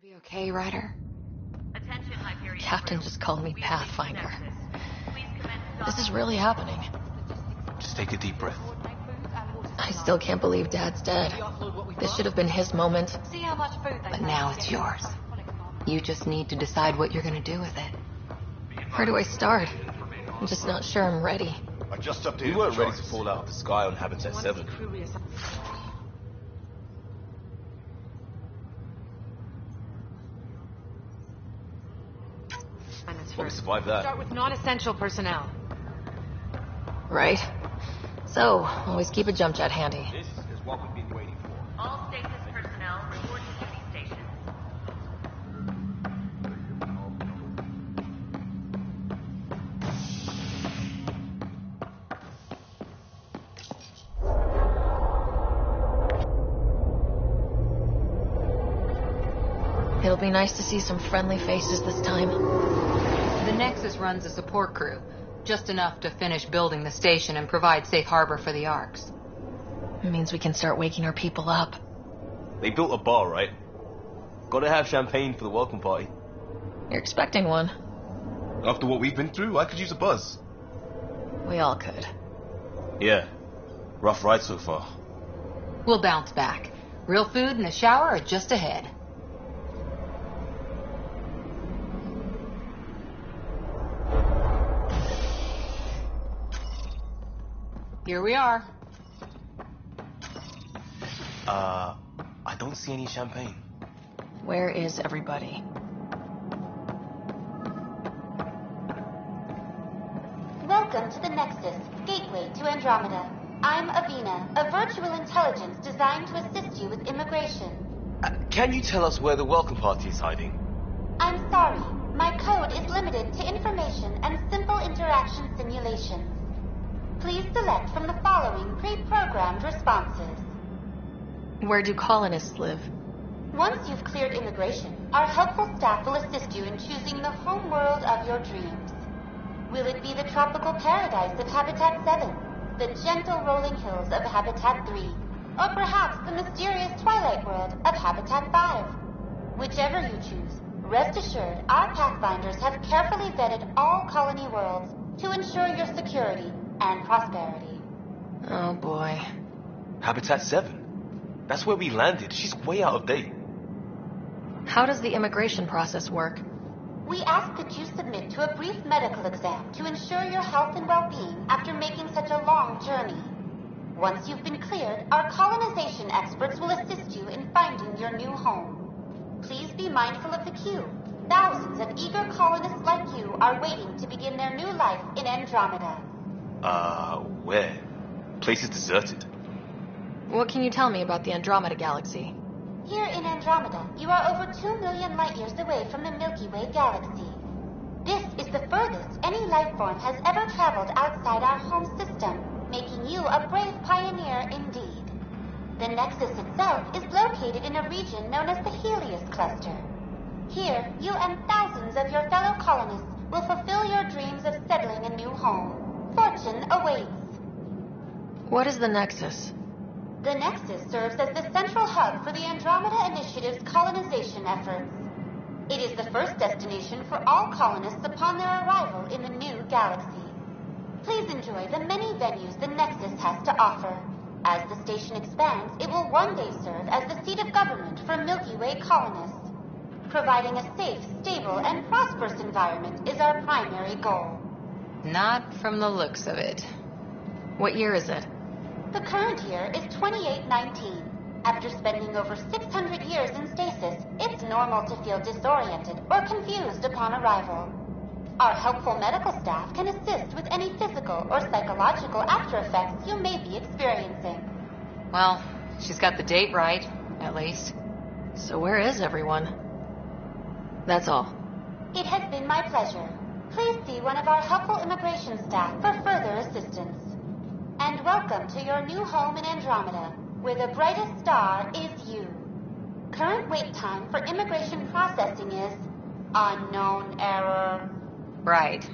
Be okay, Ryder? Attention, Hyperion Captain crew. just called me We've Pathfinder. reached Nexus. Please commence This is really happening. Just take a deep breath. I still can't believe Dad's dead. This should have been his moment. See how much food they But now it's yours. You just need to decide what you're gonna do with it. Where do I start? I'm just not sure I'm ready. I just updated. We weren't ready to fall out of the sky on Habitat 7. But we survived that. Start with non-essential personnel. Right? So, always keep a jump jet handy. This is what we've been waiting for. All stasis personnel report to duty stations. It'll be nice to see some friendly faces this time. The Nexus runs a support crew, just enough to finish building the station and provide safe harbor for the Arks. It means we can start waking our people up. They built a bar, right? Gotta have champagne for the welcome party. You're expecting one. After what we've been through, I could use a buzz. We all could. Yeah. Rough ride so far. We'll bounce back. Real food and a shower are just ahead. Here we are. I don't see any champagne. Where is everybody? Welcome to the Nexus, gateway to Andromeda. I'm Avina, a virtual intelligence designed to assist you with immigration. Can you tell us where the welcome party is hiding? I'm sorry, my code is limited to information and simple interaction simulations. Please select from the following pre-programmed responses. Where do colonists live? Once you've cleared immigration, our helpful staff will assist you in choosing the home world of your dreams. Will it be the tropical paradise of Habitat 7, the gentle rolling hills of Habitat 3, or perhaps the mysterious twilight world of Habitat 5? Whichever you choose, rest assured our Pathfinders have carefully vetted all colony worlds to ensure your security and prosperity. Oh boy. Habitat 7. That's where we landed. She's way out of date. How does the immigration process work? We ask that you submit to a brief medical exam to ensure your health and well-being after making such a long journey. Once you've been cleared, our colonization experts will assist you in finding your new home. Please be mindful of the queue. Thousands of eager colonists like you are waiting to begin their new life in Andromeda. Where? Place is deserted. What can you tell me about the Andromeda galaxy? Here in Andromeda, you are over 2 million light years away from the Milky Way galaxy. This is the furthest any life form has ever traveled outside our home system, making you a brave pioneer indeed. The Nexus itself is located in a region known as the Helios Cluster. Here, you and thousands of your fellow colonists will fulfill your dreams of settling a new home. Fortune awaits. What is the Nexus? The Nexus serves as the central hub for the Andromeda Initiative's colonization efforts. It is the first destination for all colonists upon their arrival in the new galaxy. Please enjoy the many venues the Nexus has to offer. As the station expands, it will one day serve as the seat of government for Milky Way colonists. Providing a safe, stable, and prosperous environment is our primary goal. Not from the looks of it. What year is it? The current year is 2819. After spending over 600 years in stasis, it's normal to feel disoriented or confused upon arrival. Our helpful medical staff can assist with any physical or psychological after effects you may be experiencing. Well, she's got the date right, at least. So where is everyone? That's all. It has been my pleasure. Please see one of our helpful immigration staff for further assistance. And welcome to your new home in Andromeda, where the brightest star is you. Current wait time for immigration processing is unknown error. Right.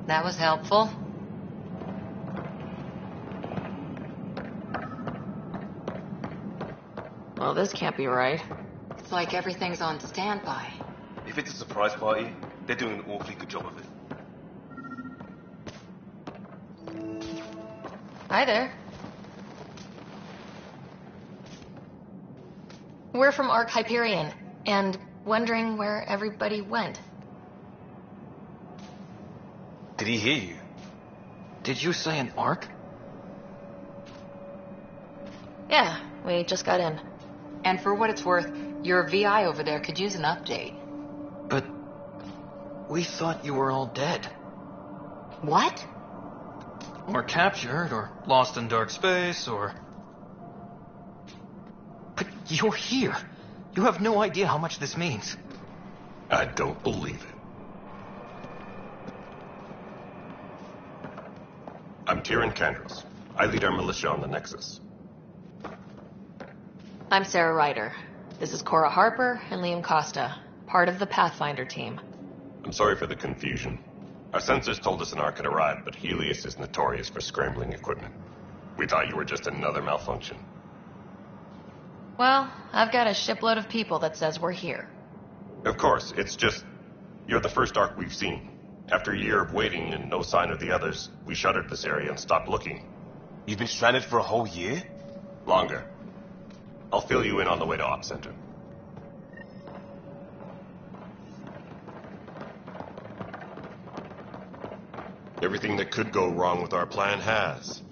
That was helpful. Well, this can't be right. It's like everything's on standby. If it's a surprise party, they're doing an awfully good job of it. Hi there. We're from Ark Hyperion, and wondering where everybody went. Did he hear you? Did you say an arc? Yeah, we just got in. And for what it's worth, your VI over there could use an update. But we thought you were all dead. What? Or captured, or lost in dark space, or... But you're here. You have no idea how much this means. I don't believe it. I'm Tyrion Candros. I lead our militia on the Nexus. I'm Sarah Ryder. This is Cora Harper and Liam Costa, part of the Pathfinder team. I'm sorry for the confusion. Our sensors told us an Ark had arrived, but Helios is notorious for scrambling equipment. We thought you were just another malfunction. Well, I've got a shipload of people that says we're here. Of course, it's just... You're the first Ark we've seen. After a year of waiting and no sign of the others, we shuttered this area and stopped looking. You've been stranded for a whole year? Longer. I'll fill you in on the way to Op Center. Everything that could go wrong with our plan has.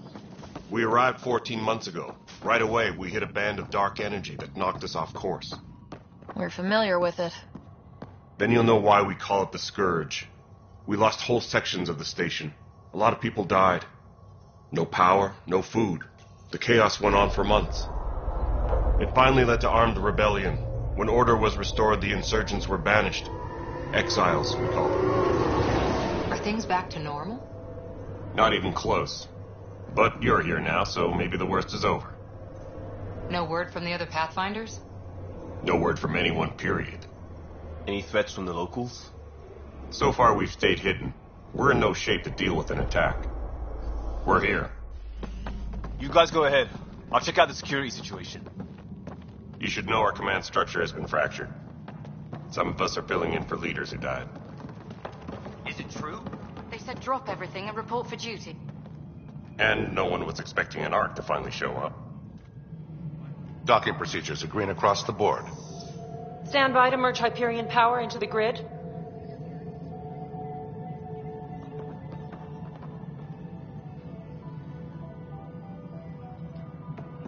We arrived 14 months ago. Right away, we hit a band of dark energy that knocked us off course. We're familiar with it. Then you'll know why we call it the Scourge. We lost whole sections of the station. A lot of people died. No power, no food. The chaos went on for months. It finally led to armed rebellion. When order was restored, the insurgents were banished. Exiles, we call them. Are things back to normal? Not even close. But you're here now, so maybe the worst is over. No word from the other Pathfinders? No word from anyone, period. Any threats from the locals? So far, we've stayed hidden. We're in no shape to deal with an attack. We're here. You guys go ahead. I'll check out the security situation. You should know our command structure has been fractured. Some of us are filling in for leaders who died. Is it true? They said drop everything and report for duty. And no one was expecting an Ark to finally show up. Docking procedures are green across the board. Stand by to merge Hyperion power into the grid.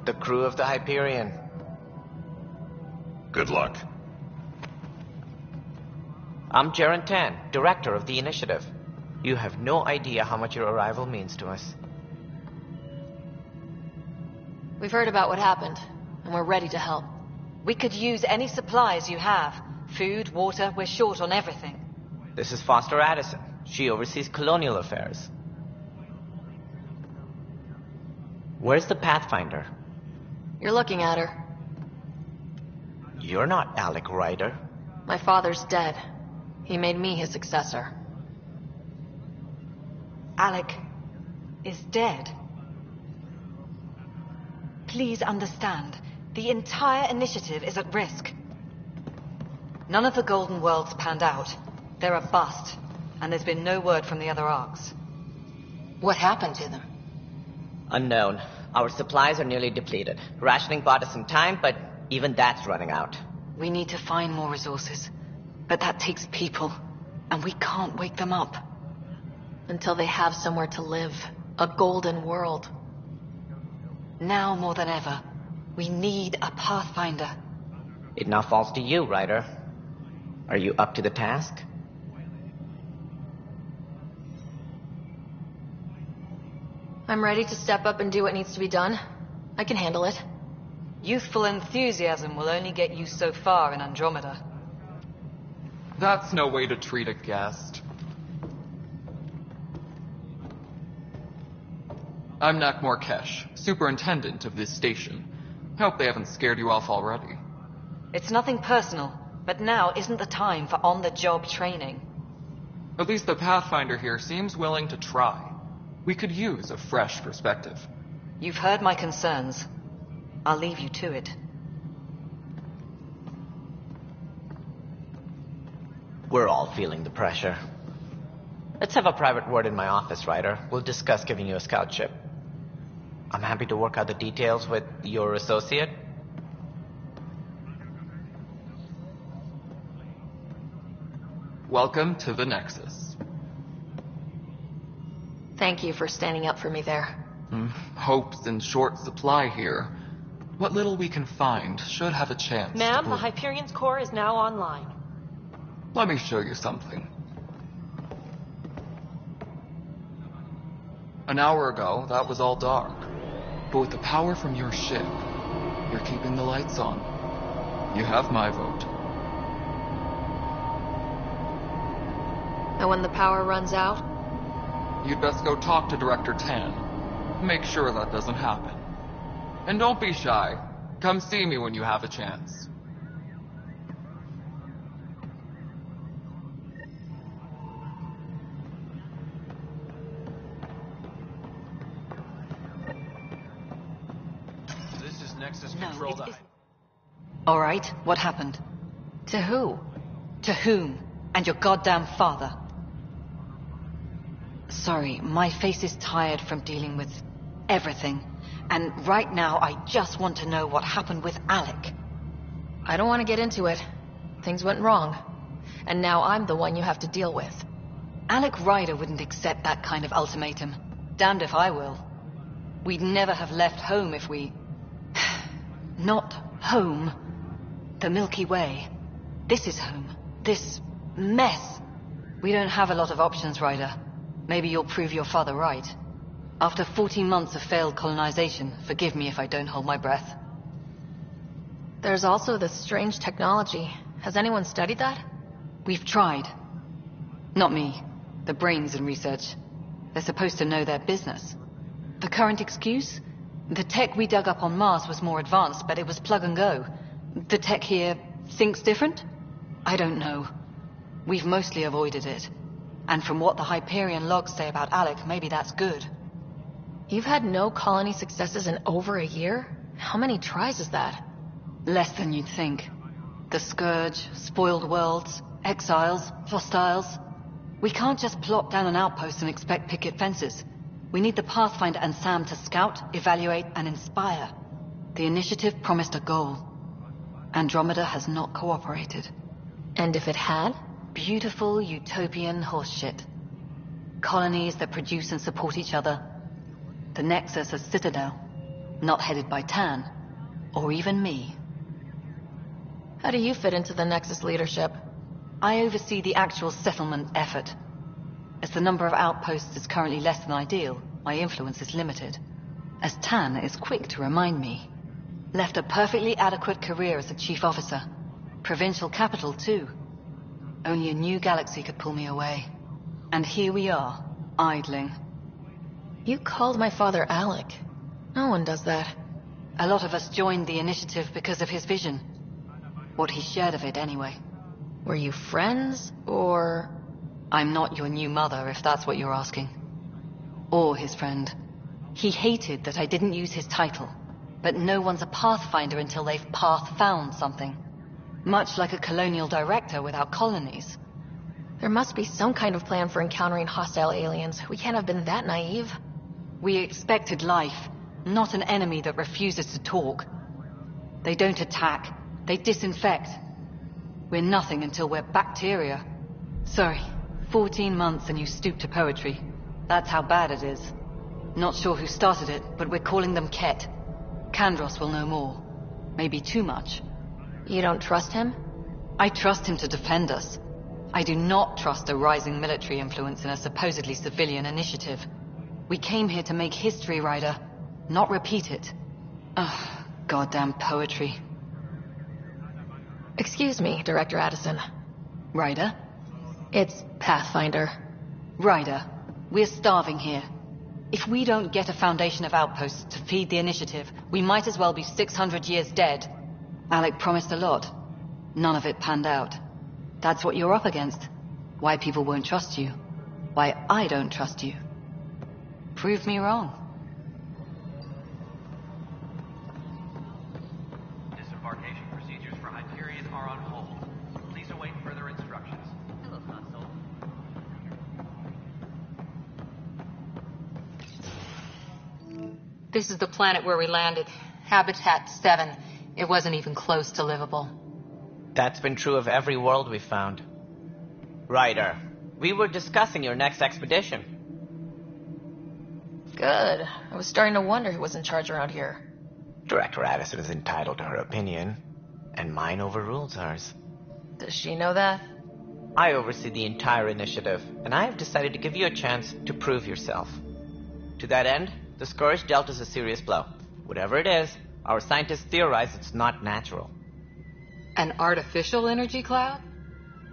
The crew of the Hyperion. Good luck. I'm Jaren Tan, director of the initiative. You have no idea how much your arrival means to us. We've heard about what happened, and we're ready to help. We could use any supplies you have. Food, water, we're short on everything. This is Foster Addison. She oversees colonial affairs. Where's the Pathfinder? You're looking at her. You're not Alec Ryder. My father's dead. He made me his successor. Alec is dead. Please understand, the entire initiative is at risk. None of the Golden Worlds panned out. They're a bust, and there's been no word from the other arcs. What happened to them? Unknown. Our supplies are nearly depleted. Rationing bought us some time, but even that's running out. We need to find more resources, but that takes people, and we can't wake them up. Until they have somewhere to live. A golden world. Now more than ever, we need a Pathfinder. It now falls to you, Ryder. Are you up to the task? I'm ready to step up and do what needs to be done. I can handle it. Youthful enthusiasm will only get you so far in Andromeda. That's no way to treat a guest. I'm Nak Morkesh, superintendent of this station. Hope they haven't scared you off already. It's nothing personal, but now isn't the time for on-the-job training. At least the Pathfinder here seems willing to try. We could use a fresh perspective. You've heard my concerns. I'll leave you to it. We're all feeling the pressure. Let's have a private word in my office, Ryder. We'll discuss giving you a scout ship. I'm happy to work out the details with your associate. Welcome to the Nexus. Thank you for standing up for me there. Hope's in short supply here. What little we can find should have a chance to Ma'am, the prove- Hyperion's core is now online. Let me show you something. An hour ago, that was all dark. But with the power from your ship, you're keeping the lights on. You have my vote. And when the power runs out? You'd best go talk to Director Tan. Make sure that doesn't happen. And don't be shy. Come see me when you have a chance. This is Nexus No, Control it to... is... All right, what happened? To who? To whom? And your goddamn father. Sorry, my face is tired from dealing with everything. And right now, I just want to know what happened with Alec. I don't want to get into it. Things went wrong. And now I'm the one you have to deal with. Alec Ryder wouldn't accept that kind of ultimatum. Damned if I will. We'd never have left home if we... Not home. The Milky Way. This is home. This mess. We don't have a lot of options, Ryder. Maybe you'll prove your father right. After 14 months of failed colonization, forgive me if I don't hold my breath. There's also this strange technology. Has anyone studied that? We've tried. Not me. The brains in research. They're supposed to know their business. The current excuse? The tech we dug up on Mars was more advanced, but it was plug and go. The tech here thinks different? I don't know. We've mostly avoided it. And from what the Hyperion logs say about Alec, maybe that's good. You've had no colony successes in over a year? How many tries is that? Less than you'd think. The Scourge, spoiled worlds, exiles, hostiles. We can't just plop down an outpost and expect picket fences. We need the Pathfinder and Sam to scout, evaluate, and inspire. The initiative promised a goal. Andromeda has not cooperated. And if it had? Beautiful utopian horseshit. Colonies that produce and support each other. The Nexus a citadel, not headed by Tan, or even me. How do you fit into the Nexus leadership? I oversee the actual settlement effort. As the number of outposts is currently less than ideal, my influence is limited. As Tan is quick to remind me. Left a perfectly adequate career as a chief officer. Provincial capital, too. Only a new galaxy could pull me away. And here we are, idling. You called my father Alec. No one does that. A lot of us joined the initiative because of his vision. What he shared of it, anyway. Were you friends, or...? I'm not your new mother, if that's what you're asking. Or his friend. He hated that I didn't use his title. But no one's a Pathfinder until they've path-found something. Much like a colonial director without colonies. There must be some kind of plan for encountering hostile aliens. We can't have been that naive. We expected life, not an enemy that refuses to talk. They don't attack. They disinfect. We're nothing until we're bacteria. Sorry, 14 months and you stoop to poetry. That's how bad it is. Not sure who started it, but we're calling them Ket. Kandros will know more. Maybe too much. You don't trust him? I trust him to defend us. I do not trust a rising military influence in a supposedly civilian initiative. We came here to make history, Ryder, not repeat it. Ugh, goddamn poetry. Excuse me, Director Addison. Ryder? It's Pathfinder. Ryder, we're starving here. If we don't get a foundation of outposts to feed the initiative, we might as well be 600 years dead. Alec promised a lot. None of it panned out. That's what you're up against. Why people won't trust you. Why I don't trust you. Prove me wrong. Disembarkation procedures for Hyperion are on hold. Please await further instructions. This is the planet where we landed. Habitat 7. It wasn't even close to livable. That's been true of every world we've found. Ryder, we were discussing your next expedition. Good. I was starting to wonder who was in charge around here. Director Addison is entitled to her opinion, and mine overrules hers. Does she know that? I oversee the entire initiative, and I have decided to give you a chance to prove yourself. To that end, the Scourge dealt us a serious blow. Whatever it is, our scientists theorize it's not natural. An artificial energy cloud?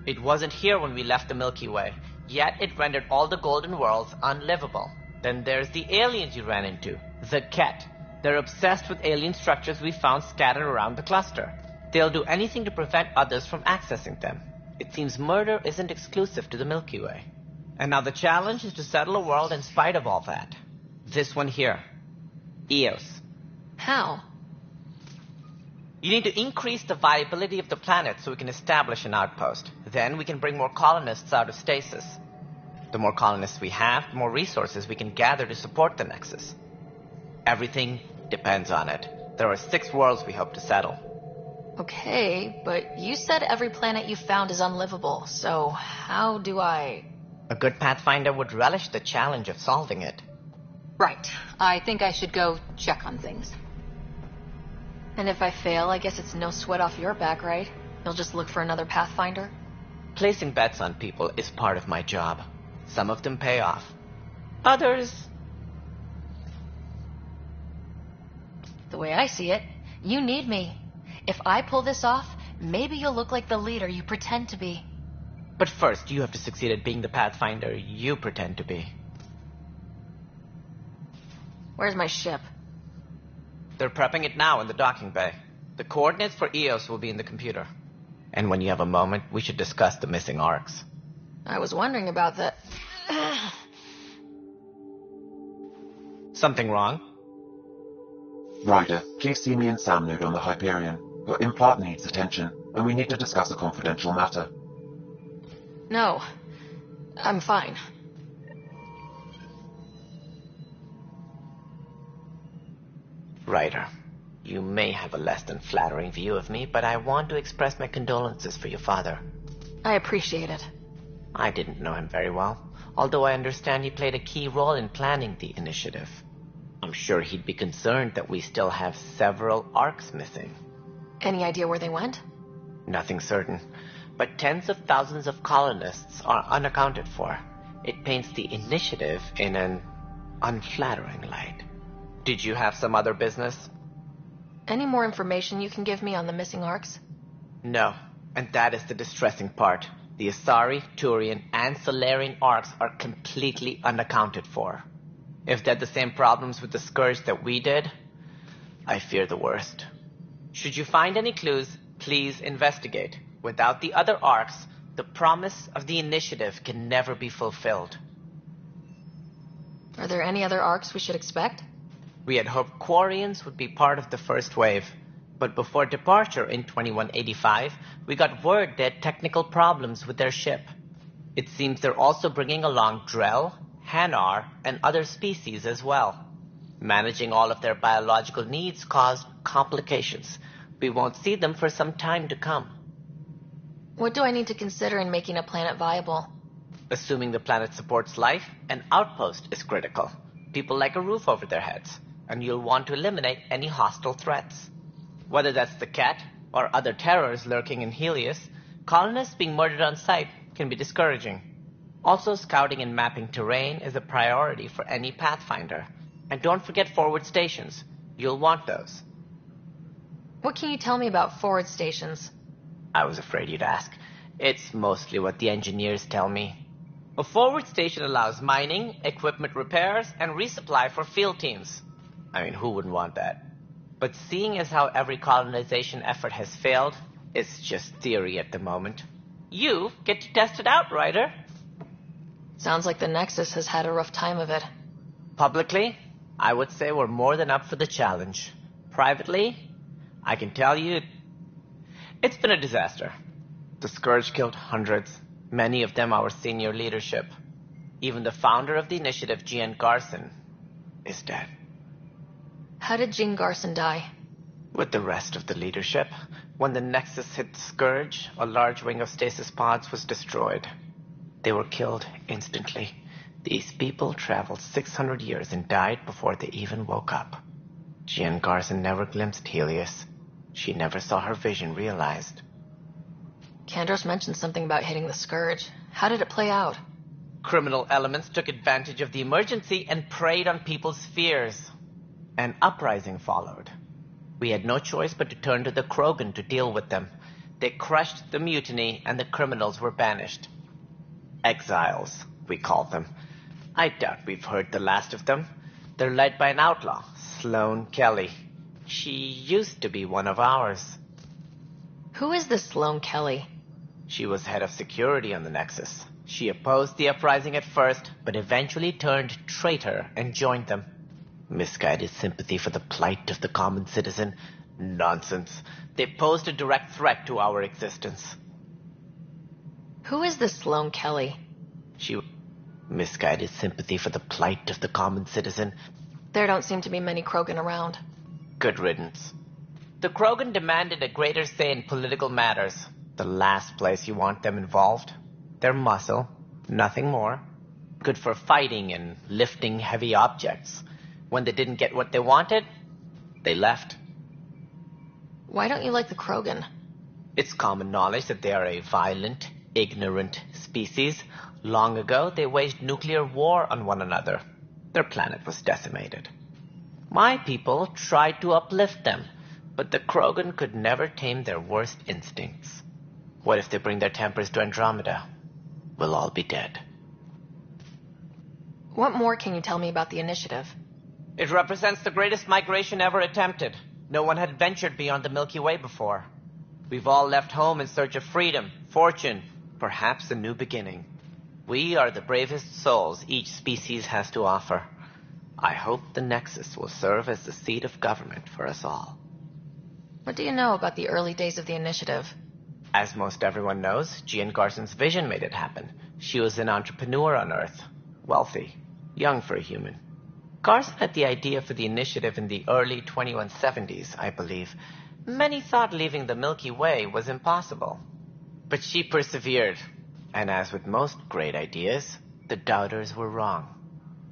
It wasn't here when we left the Milky Way, yet it rendered all the golden worlds unlivable. Then there's the aliens you ran into, the Ket. They're obsessed with alien structures we found scattered around the cluster. They'll do anything to prevent others from accessing them. It seems murder isn't exclusive to the Milky Way. And now the challenge is to settle a world in spite of all that. This one here. Eos. How? You need to increase the viability of the planet so we can establish an outpost. Then we can bring more colonists out of stasis. The more colonists we have, the more resources we can gather to support the Nexus. Everything depends on it. There are 6 worlds we hope to settle. Okay, but you said every planet you found is unlivable, so how do I... A good Pathfinder would relish the challenge of solving it. Right. I think I should go check on things. And if I fail, I guess it's no sweat off your back, right? You'll just look for another Pathfinder? Placing bets on people is part of my job. Some of them pay off. Others... The way I see it, you need me. If I pull this off, maybe you'll look like the leader you pretend to be. But first, you have to succeed at being the Pathfinder you pretend to be. Where's my ship? They're prepping it now in the docking bay. The coordinates for Eos will be in the computer. And when you have a moment, we should discuss the missing arcs. I was wondering about that. Something wrong? Ryder, please see me and Sam Node on the Hyperion. Your implant needs attention, and we need to discuss a confidential matter. No, I'm fine. Ryder, you may have a less than flattering view of me, but I want to express my condolences for your father. I appreciate it. I didn't know him very well, although I understand he played a key role in planning the initiative. I'm sure he'd be concerned that we still have several arcs missing. Any idea where they went? Nothing certain, but tens of thousands of colonists are unaccounted for. It paints the initiative in an unflattering light. Did you have some other business? Any more information you can give me on the missing arcs? No, and that is the distressing part. The Asari, Turian, and Solarian arcs are completely unaccounted for. If they had the same problems with the Scourge that we did, I fear the worst. Should you find any clues, please investigate. Without the other arcs, the promise of the initiative can never be fulfilled. Are there any other arcs we should expect? We had hoped Quarians would be part of the first wave, but before departure in 2185, we got word they had technical problems with their ship. It seems they're also bringing along Drell, Hanar, and other species as well. Managing all of their biological needs caused complications. We won't see them for some time to come. What do I need to consider in making a planet viable? Assuming the planet supports life, an outpost is critical. People like a roof over their heads, and you'll want to eliminate any hostile threats. Whether that's the Ket or other terrors lurking in Helios, colonists being murdered on sight can be discouraging. Also, scouting and mapping terrain is a priority for any Pathfinder. And don't forget forward stations. You'll want those. What can you tell me about forward stations? I was afraid you'd ask. It's mostly what the engineers tell me. A forward station allows mining, equipment repairs, and resupply for field teams. I mean, who wouldn't want that? But seeing as how every colonization effort has failed, it's just theory at the moment. You get to test it out, Ryder. Sounds like the Nexus has had a rough time of it. Publicly, I would say we're more than up for the challenge. Privately, I can tell you, it's been a disaster. The Scourge killed hundreds, many of them our senior leadership. Even the founder of the initiative, Gian Garson, is dead. How did Jean Garson die? With the rest of the leadership, when the Nexus hit the Scourge, a large wing of stasis pods was destroyed. They were killed instantly. These people traveled 600 years and died before they even woke up. Jean Garson never glimpsed Helios. She never saw her vision realized. Kandros mentioned something about hitting the Scourge. How did it play out? Criminal elements took advantage of the emergency and preyed on people's fears. An uprising followed. We had no choice but to turn to the Krogan to deal with them. They crushed the mutiny and the criminals were banished. Exiles, we called them. I doubt we've heard the last of them. They're led by an outlaw, Sloane Kelly. She used to be one of ours. Who is this Sloane Kelly? She was head of security on the Nexus. She opposed the uprising at first, but eventually turned traitor and joined them. Misguided sympathy for the plight of the common citizen? Nonsense. They posed a direct threat to our existence. Who is this Sloane Kelly? Misguided sympathy for the plight of the common citizen? There don't seem to be many Krogan around. Good riddance. The Krogan demanded a greater say in political matters. The last place you want them involved. They're muscle, nothing more. Good for fighting and lifting heavy objects. When they didn't get what they wanted, they left. Why don't you like the Krogan? It's common knowledge that they are a violent, ignorant species. Long ago, they waged nuclear war on one another. Their planet was decimated. My people tried to uplift them, but the Krogan could never tame their worst instincts. What if they bring their tempers to Andromeda? We'll all be dead. What more can you tell me about the initiative? It represents the greatest migration ever attempted. No one had ventured beyond the Milky Way before. We've all left home in search of freedom, fortune, perhaps a new beginning. We are the bravest souls each species has to offer. I hope the Nexus will serve as the seat of government for us all. What do you know about the early days of the initiative? As most everyone knows, Jean Garson's vision made it happen. She was an entrepreneur on Earth. Wealthy. Young for a human. Garson had the idea for the initiative in the early 2170s, I believe. Many thought leaving the Milky Way was impossible. But she persevered. And as with most great ideas, the doubters were wrong.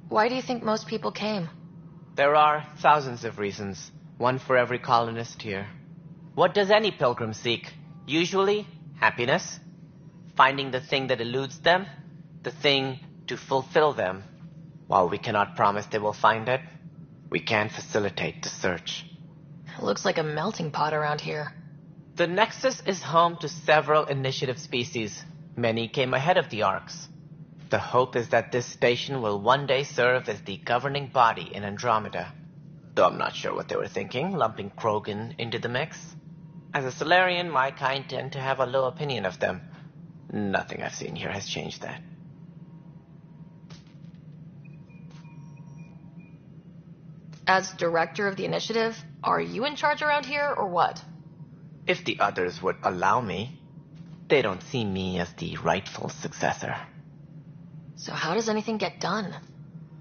Why do you think most people came? There are thousands of reasons, one for every colonist here. What does any pilgrim seek? Usually, happiness. Finding the thing that eludes them, the thing to fulfill them. While we cannot promise they will find it, we can facilitate the search. It looks like a melting pot around here. The Nexus is home to several initiative species. Many came ahead of the Arks. The hope is that this station will one day serve as the governing body in Andromeda. Though I'm not sure what they were thinking, lumping Krogan into the mix. As a Solarian, my kind tend to have a low opinion of them. Nothing I've seen here has changed that. As director of the initiative, are you in charge around here, or what? If the others would allow me. They don't see me as the rightful successor. So how does anything get done?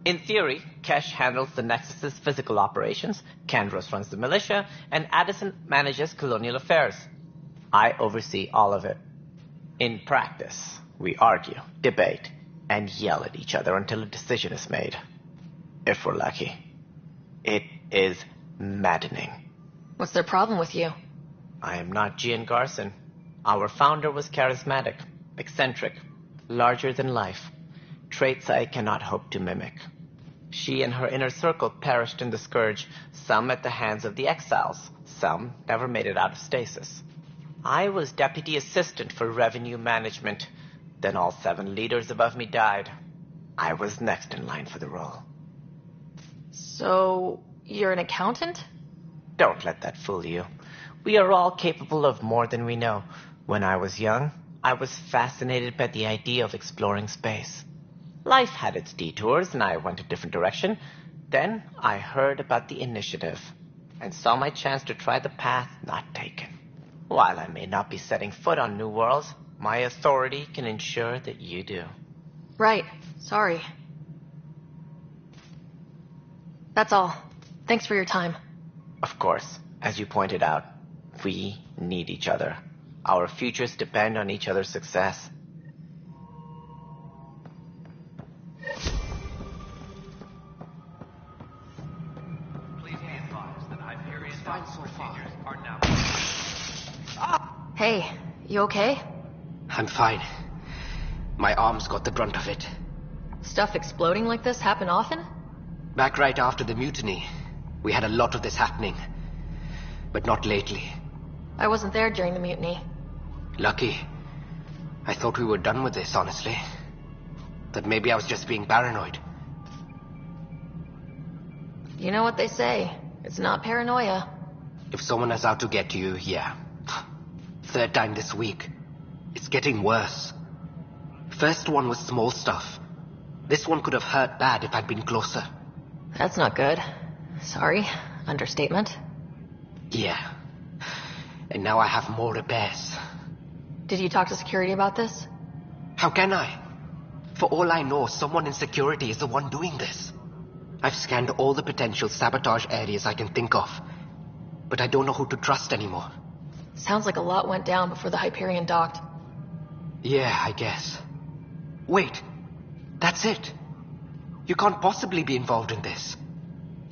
In theory, Kesh handles the Nexus's physical operations, Kandros runs the militia, and Addison manages colonial affairs. I oversee all of it. In practice, we argue, debate, and yell at each other until a decision is made. If we're lucky. It is maddening. What's their problem with you? I am not Jean Garson. Our founder was charismatic, eccentric, larger than life. Traits I cannot hope to mimic. She and her inner circle perished in the Scourge, some at the hands of the exiles, some never made it out of stasis. I was deputy assistant for revenue management. Then all 7 leaders above me died. I was next in line for the role. So, you're an accountant? Don't let that fool you. We are all capable of more than we know. When I was young, I was fascinated by the idea of exploring space. Life had its detours, and I went a different direction. Then I heard about the initiative, and saw my chance to try the path not taken. While I may not be setting foot on new worlds, my authority can ensure that you do. Right. Sorry. That's all. Thank Thanks for your time. Of course, as you pointed out, we need each other. Our futures depend on each other's success. Please be advised that Hyperion procedures are now... Hey, you okay? I'm fine. My arms got the brunt of it. Stuff exploding like this happen often? Back right after the mutiny, we had a lot of this happening. But not lately. I wasn't there during the mutiny. Lucky. I thought we were done with this, honestly. But maybe I was just being paranoid. You know what they say. It's not paranoia. If someone is out to get you, yeah. Third time this week. It's getting worse. First one was small stuff. This one could have hurt bad if I'd been closer. That's not good. Sorry. Understatement. Yeah. And now I have more repairs. Did you talk to security about this? How can I? For all I know, someone in security is the one doing this. I've scanned all the potential sabotage areas I can think of. But I don't know who to trust anymore. Sounds like a lot went down before the Hyperion docked. Yeah, I guess. Wait. That's it. You can't possibly be involved in this.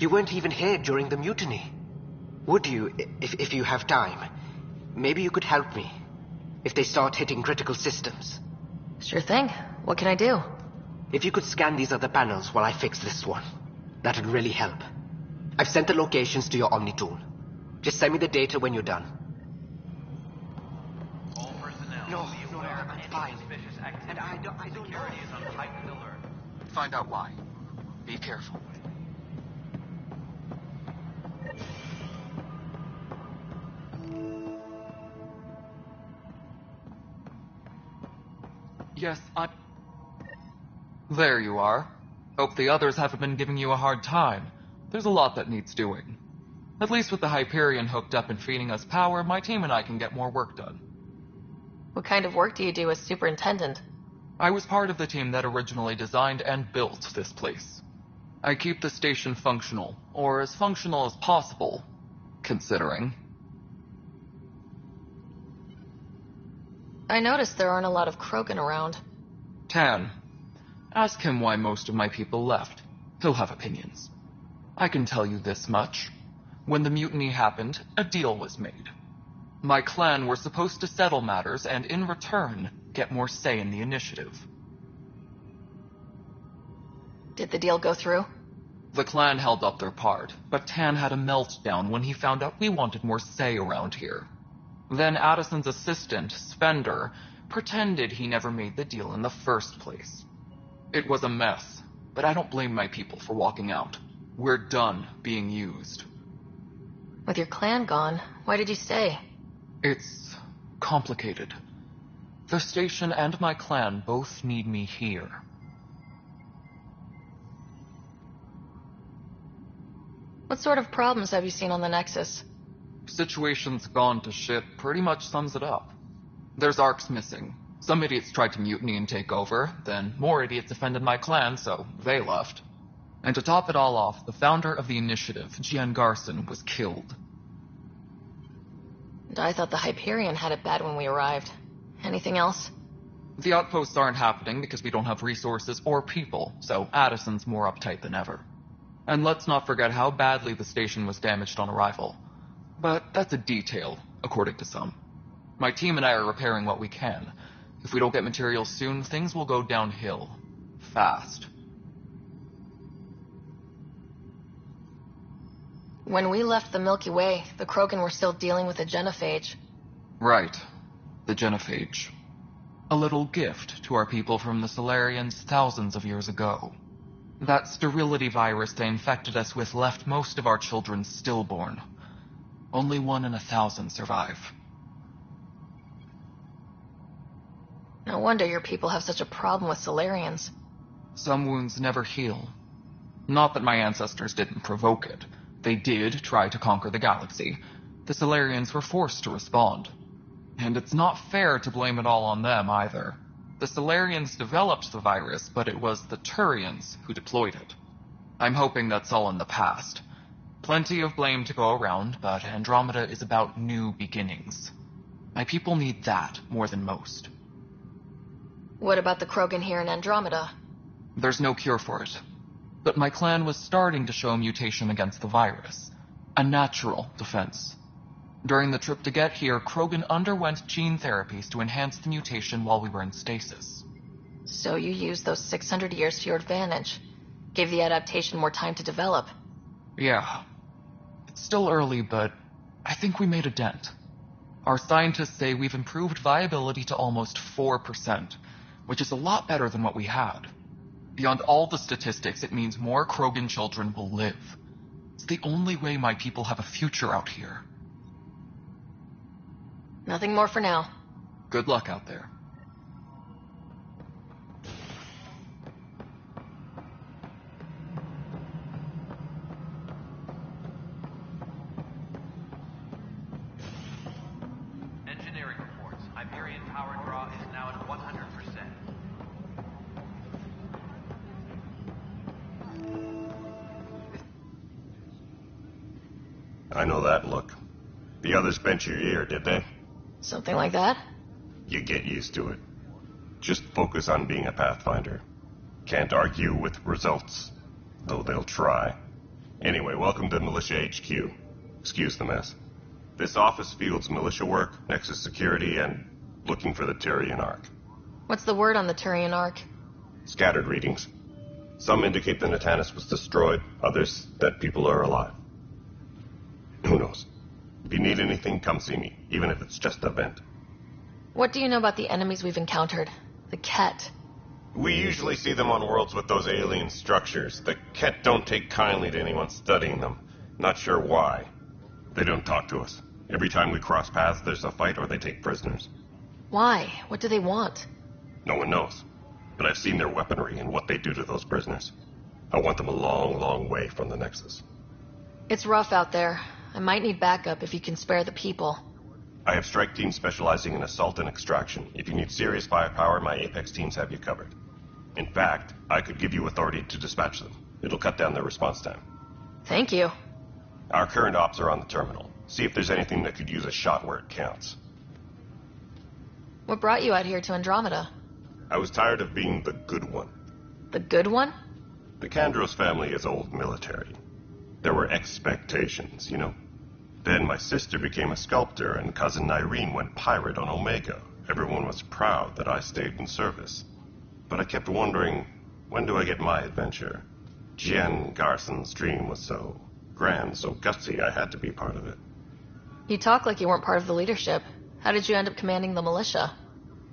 You weren't even here during the mutiny. Would you, if you have time? Maybe you could help me. If they start hitting critical systems. Sure thing. What can I do? If you could scan these other panels while I fix this one, that would really help. I've sent the locations to your Omni tool. Just send me the data when you're done. All personnel, no, I'm fine. And I don't know. Is on heightened alert. Find out why. Be careful. Yes, There you are. Hope the others haven't been giving you a hard time. There's a lot that needs doing. At least with the Hyperion hooked up and feeding us power, my team and I can get more work done. What kind of work do you do as superintendent? I was part of the team that originally designed and built this place. I keep the station functional, or as functional as possible, considering. I noticed there aren't a lot of Krogan around. Tan. Ask him why most of my people left. He'll have opinions. I can tell you this much. When the mutiny happened, a deal was made. My clan were supposed to settle matters and, in return, get more say in the initiative. Did the deal go through? The clan held up their part, but Tan had a meltdown when he found out we wanted more say around here. Then Addison's assistant, Spender, pretended he never made the deal in the first place. It was a mess, but I don't blame my people for walking out. We're done being used. With your clan gone, why did you stay? It's complicated. The station and my clan both need me here. What sort of problems have you seen on the Nexus? Situation's gone to shit pretty much sums it up. There's Arcs missing. Some idiots tried to mutiny and take over, then more idiots offended my clan, so they left. And to top it all off, the founder of the initiative, Gian Garson, was killed. And I thought the Hyperion had it bad when we arrived. Anything else? The outposts aren't happening because we don't have resources or people, so Addison's more uptight than ever. And let's not forget how badly the station was damaged on arrival. But that's a detail, according to some. My team and I are repairing what we can. If we don't get materials soon, things will go downhill. Fast. When we left the Milky Way, the Krogan were still dealing with a genophage. Right. The genophage. A little gift to our people from the Solarians thousands of years ago. That sterility virus they infected us with left most of our children stillborn. Only 1 in 1,000 survive. No wonder your people have such a problem with Solarians. Some wounds never heal. Not that my ancestors didn't provoke it. They did try to conquer the galaxy. The Solarians were forced to respond. And it's not fair to blame it all on them, either. The Solarians developed the virus, but it was the Turians who deployed it. I'm hoping that's all in the past. Plenty of blame to go around, but Andromeda is about new beginnings. My people need that more than most. What about the Krogan here in Andromeda? There's no cure for it. But my clan was starting to show mutation against the virus. A natural defense. During the trip to get here, Krogan underwent gene therapies to enhance the mutation while we were in stasis. So you used those 600 years to your advantage. Gave the adaptation more time to develop. Yeah. It's still early, but I think we made a dent. Our scientists say we've improved viability to almost 4%, which is a lot better than what we had. Beyond all the statistics, it means more Krogan children will live. It's the only way my people have a future out here. Nothing more for now. Good luck out there. Engineering reports. Hyperion power draw is now at 100%. I know that look. The others bent your ear, did they? Something like that? You get used to it. Just focus on being a Pathfinder. Can't argue with results, though they'll try. Anyway, welcome to Militia HQ. Excuse the mess. This office fields militia work, Nexus security, and looking for the Tyrian Ark. What's the word on the Turian Ark? Scattered readings. Some indicate the Natanus was destroyed, others that people are alive. Who knows? If you need anything, come see me, even if it's just a vent. What do you know about the enemies we've encountered? The Ket. We usually see them on worlds with those alien structures. The Ket don't take kindly to anyone studying them. Not sure why. They don't talk to us. Every time we cross paths, there's a fight or they take prisoners. Why? What do they want? No one knows. But I've seen their weaponry and what they do to those prisoners. I want them a long, long way from the Nexus. It's rough out there. I might need backup if you can spare the people. I have strike teams specializing in assault and extraction. If you need serious firepower, my Apex teams have you covered. In fact, I could give you authority to dispatch them. It'll cut down their response time. Thank you. Our current ops are on the terminal. See if there's anything that could use a shot where it counts. What brought you out here to Andromeda? I was tired of being the good one. The good one? The Kandros family is old military. There were expectations, you know. Then my sister became a sculptor and cousin Irene went pirate on Omega. Everyone was proud that I stayed in service. But I kept wondering, when do I get my adventure? Jen Garson's dream was so grand, so gutsy, I had to be part of it. You talk like you weren't part of the leadership. How did you end up commanding the militia?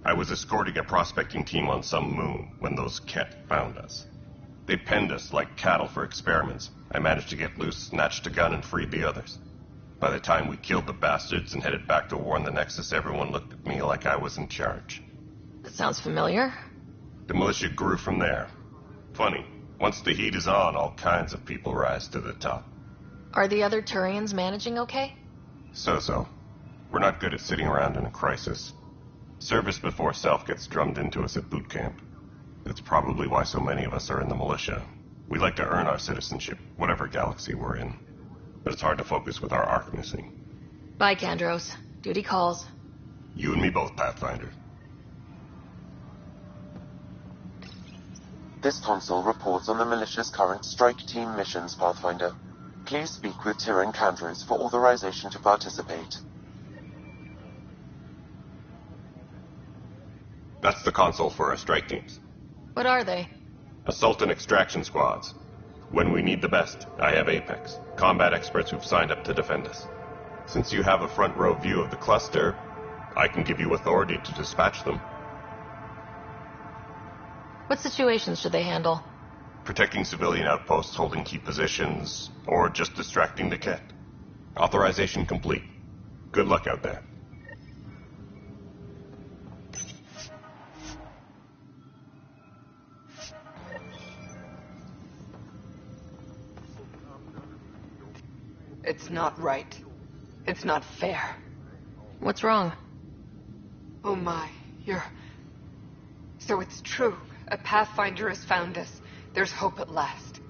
I was escorting a prospecting team on some moon when those Ket found us. They penned us like cattle for experiments. I managed to get loose, snatched a gun, and freed the others. By the time we killed the bastards and headed back to warn the Nexus, everyone looked at me like I was in charge. That sounds familiar. The militia grew from there. Funny, once the heat is on, all kinds of people rise to the top. Are the other Turians managing okay? So-so. We're not good at sitting around in a crisis. Service before self gets drummed into us at boot camp. That's probably why so many of us are in the militia. We like to earn our citizenship, whatever galaxy we're in. But it's hard to focus with our arc missing. Bye, Kandros. Duty calls. You and me both, Pathfinder. This console reports on the militia's current strike team missions, Pathfinder. Please speak with Tyrian Kandros for authorization to participate. That's the console for our strike teams. What are they? Assault and extraction squads. When we need the best, I have Apex, combat experts who've signed up to defend us. Since you have a front row view of the cluster, I can give you authority to dispatch them. What situations should they handle? Protecting civilian outposts, holding key positions, or just distracting the Ket. Authorization complete. Good luck out there. It's not right. It's not fair. What's wrong? Oh my, So it's true. A Pathfinder has found us. There's hope at last.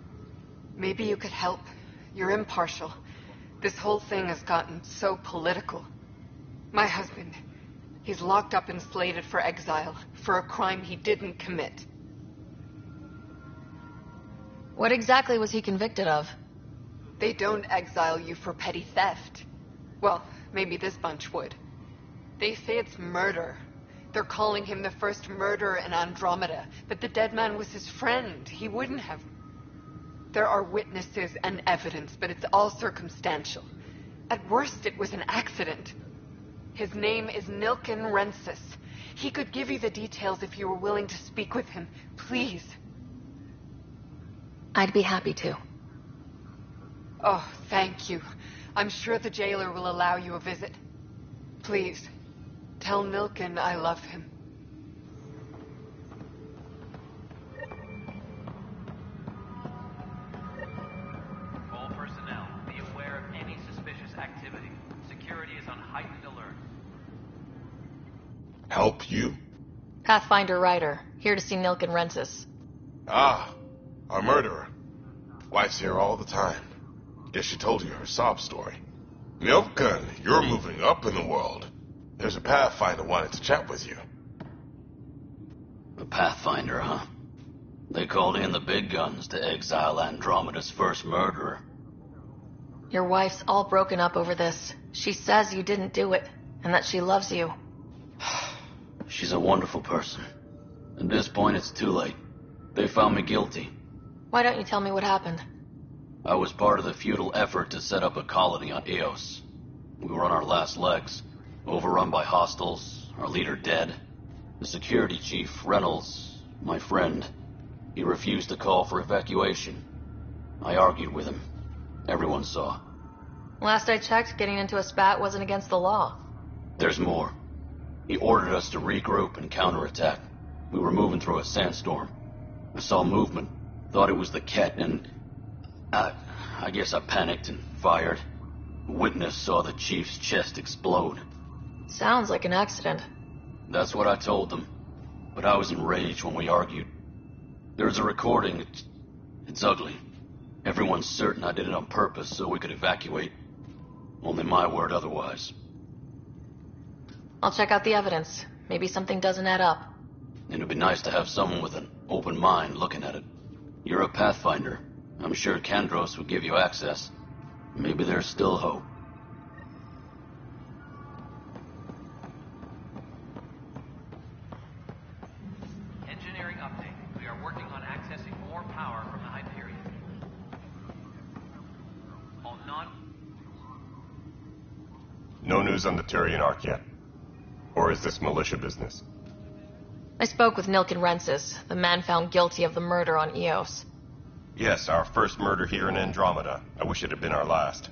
Maybe you could help. You're impartial. This whole thing has gotten so political. My husband, he's locked up and slated for exile for a crime he didn't commit. What exactly was he convicted of? They don't exile you for petty theft. Well, maybe this bunch would. They say it's murder. They're calling him the first murderer in Andromeda, but the dead man was his friend. He wouldn't have. There are witnesses and evidence, but it's all circumstantial. At worst, it was an accident. His name is Nilken Rensis. He could give you the details if you were willing to speak with him. Please. I'd be happy to. Oh, thank you. I'm sure the jailer will allow you a visit. Please, tell Nilken I love him. All personnel, be aware of any suspicious activity. Security is on heightened alert. Help you? Pathfinder Ryder, here to see Nilken Rensis. Ah, a murderer. Wife's here all the time. Guess she told you her sob story. Nilken, you're moving up in the world. There's a Pathfinder wanted to chat with you. A Pathfinder, huh? They called in the big guns to exile Andromeda's first murderer. Your wife's all broken up over this. She says you didn't do it, and that she loves you. She's a wonderful person. At this point, it's too late. They found me guilty. Why don't you tell me what happened? I was part of the futile effort to set up a colony on Eos. We were on our last legs, overrun by hostiles, our leader dead. The security chief, Reynolds, my friend, he refused to call for evacuation. I argued with him. Everyone saw. Last I checked, getting into a spat wasn't against the law. There's more. He ordered us to regroup and counterattack. We were moving through a sandstorm. I saw movement, thought it was the Ket, and I guess I panicked and fired. A witness saw the chief's chest explode. Sounds like an accident. That's what I told them. But I was enraged when we argued. There's a recording. It's ugly. Everyone's certain I did it on purpose so we could evacuate. Only my word otherwise. I'll check out the evidence. Maybe something doesn't add up. It'd be nice to have someone with an open mind looking at it. You're a Pathfinder. I'm sure Kandros would give you access. Maybe there's still hope. Engineering update. We are working on accessing more power from the Hyperion. All No news on the Turian Ark yet. Or is this militia business? I spoke with Nilken Rensis, the man found guilty of the murder on Eos. Yes, our first murder here in Andromeda. I wish it had been our last.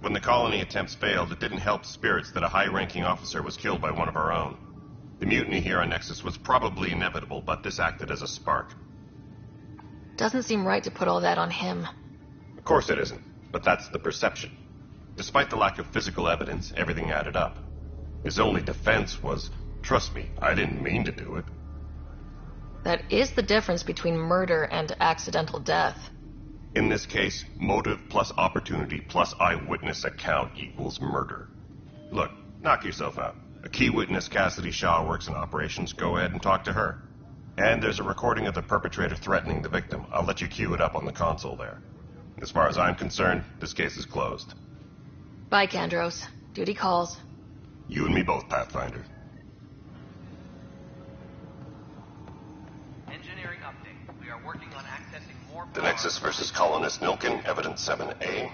When the colony attempts failed, it didn't help spirits that a high-ranking officer was killed by one of our own. The mutiny here on Nexus was probably inevitable, but this acted as a spark. Doesn't seem right to put all that on him. Of course it isn't, but that's the perception. Despite the lack of physical evidence, everything added up. His only defense was, trust me, I didn't mean to do it. That is the difference between murder and accidental death. In this case, motive plus opportunity plus eyewitness account equals murder. Look, knock yourself out. A key witness, Cassidy Shaw, works in operations. Go ahead and talk to her. And there's a recording of the perpetrator threatening the victim. I'll let you cue it up on the console there. As far as I'm concerned, this case is closed. Bye, Kandros. Duty calls. You and me both, Pathfinder. Engineering update. We are working on accessing more power. The Nexus versus Colonist Nilken, Evidence 7A.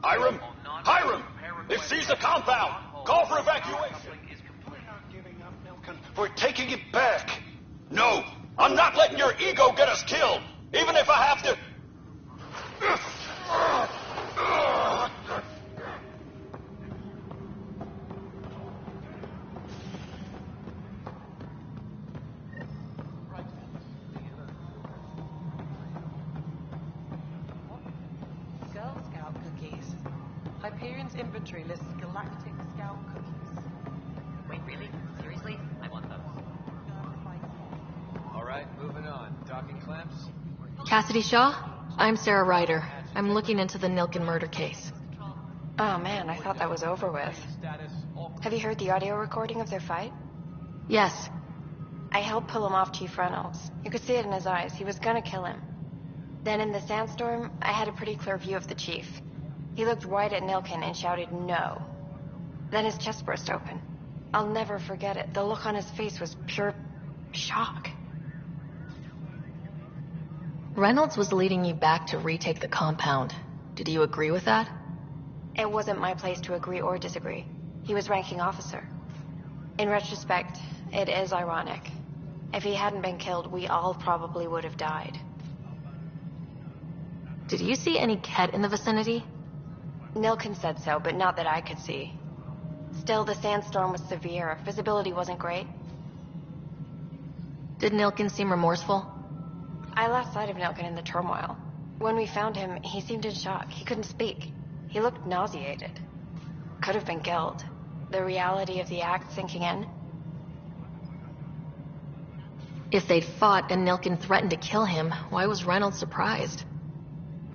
Hiram! Hiram! They've seized the compound! Call for evacuation! We're not giving up, Nilken. We're taking it back. No! I'm not letting your ego get us killed! Even if I have to... Girl Scout cookies. Hyperion's inventory lists galactic scout cookies. Wait, really? Seriously? I want those. All right, moving on. Docking clamps? Cassidy Shaw? I'm Sarah Ryder. I'm looking into the Nilkin murder case. Oh man, I thought that was over with. Have you heard the audio recording of their fight? Yes. I helped pull him off Chief Reynolds. You could see it in his eyes. He was gonna kill him. Then in the sandstorm, I had a pretty clear view of the chief. He looked right at Nilkin and shouted no. Then his chest burst open. I'll never forget it. The look on his face was pure shock. Reynolds was leading you back to retake the compound. Did you agree with that? It wasn't my place to agree or disagree. He was ranking officer. In retrospect, it is ironic. If he hadn't been killed, we all probably would have died. Did you see any Ket in the vicinity? Nilkin said so, but not that I could see. Still, the sandstorm was severe. Visibility wasn't great. Did Nilkin seem remorseful? I lost sight of Nilkin in the turmoil. When we found him, he seemed in shock. He couldn't speak. He looked nauseated. Could have been guilt. The reality of the act sinking in. If they'd fought and Nilkin threatened to kill him, why was Reynolds surprised?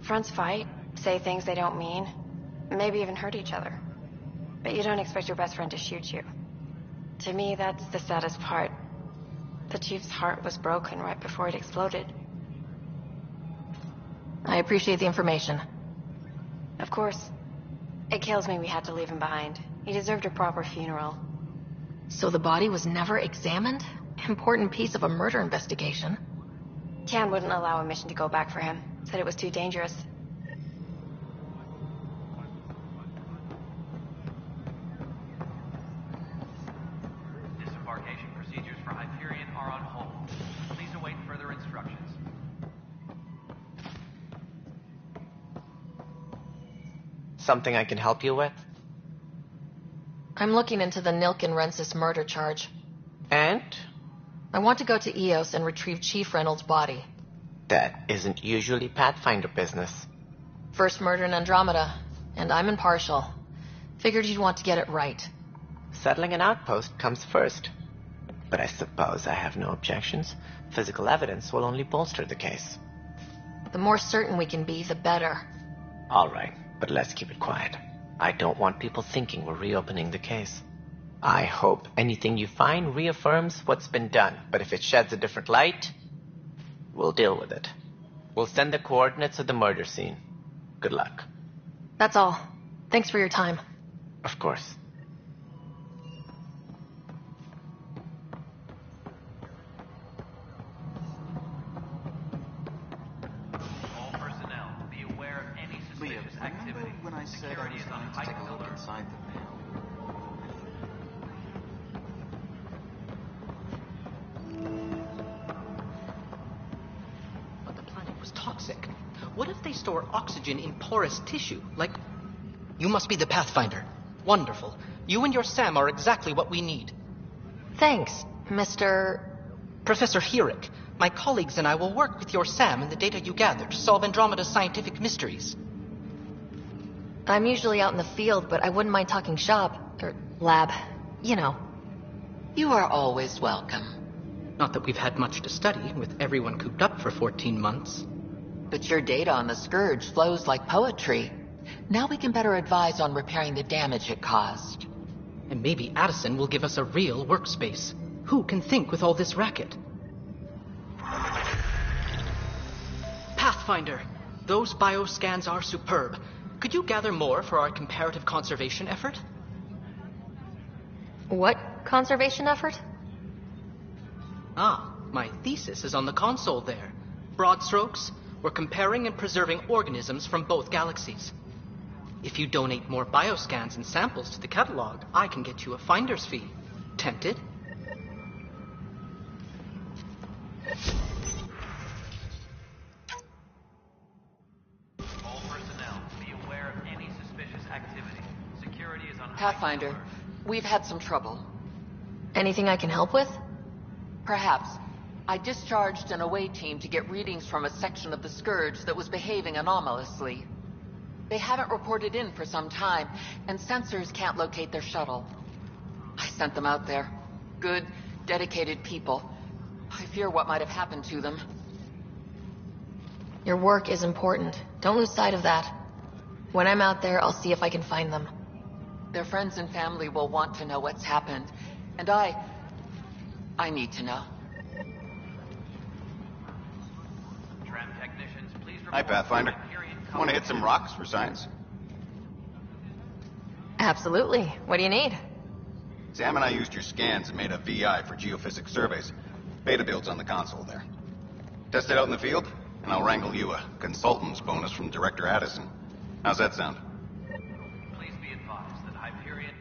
Fronts fight, say things they don't mean, maybe even hurt each other. But you don't expect your best friend to shoot you. To me, that's the saddest part. The chief's heart was broken right before it exploded. I appreciate the information. Of course. It kills me we had to leave him behind. He deserved a proper funeral. So the body was never examined? Important piece of a murder investigation. Tian wouldn't allow a mission to go back for him. Said it was too dangerous. Disembarkation procedures for Hyperion are on hold. Please await further instructions. Something I can help you with? I'm looking into the Nilkin-Rensis murder charge. And? I want to go to EOS and retrieve Chief Reynolds' body. That isn't usually Pathfinder business. First murder in Andromeda, and I'm impartial. Figured you'd want to get it right. Settling an outpost comes first. But I suppose I have no objections. Physical evidence will only bolster the case. The more certain we can be, the better. All right, but let's keep it quiet. I don't want people thinking we're reopening the case. I hope anything you find reaffirms what's been done, but if it sheds a different light, we'll deal with it. We'll send the coordinates of the murder scene. Good luck. That's all. Thanks for your time. Of course. All personnel, be aware of any suspicious activity. When I said Security I was is on going to take heightened a look alert. inside the mail. But the planet was toxic. What if they store oxygen in porous tissue, like... You must be the Pathfinder. Wonderful. You and your Sam are exactly what we need. Thanks, Mr... Professor Herrick. My colleagues and I will work with your Sam and the data you gather to solve Andromeda's scientific mysteries. I'm usually out in the field, but I wouldn't mind talking shop, or lab, you know. You are always welcome. Not that we've had much to study, with everyone cooped up for 14 months. But your data on the Scourge flows like poetry. Now we can better advise on repairing the damage it caused. And maybe Addison will give us a real workspace. Who can think with all this racket? Pathfinder, those bioscans are superb. Could you gather more for our comparative conservation effort? What conservation effort? Ah, my thesis is on the console there. Broad strokes, we're comparing and preserving organisms from both galaxies. If you donate more bioscans and samples to the catalog, I can get you a finder's fee. Tempted? All personnel, be aware of any suspicious activity. Security is on Pathfinder, we've had some trouble. Anything I can help with? Perhaps. I discharged an away team to get readings from a section of the Scourge that was behaving anomalously. They haven't reported in for some time, and sensors can't locate their shuttle. I sent them out there. Good, dedicated people. I fear what might have happened to them. Your work is important. Don't lose sight of that. When I'm out there, I'll see if I can find them. Their friends and family will want to know what's happened. And I need to know. Tram technicians, please report. Hi, Pathfinder. Want to hit some rocks for science? Absolutely. What do you need? Sam and I used your scans and made a VI for geophysics surveys. Beta builds on the console there. Test it out in the field, and I'll wrangle you a consultant's bonus from Director Addison. How's that sound? Please be advised that Hyperion...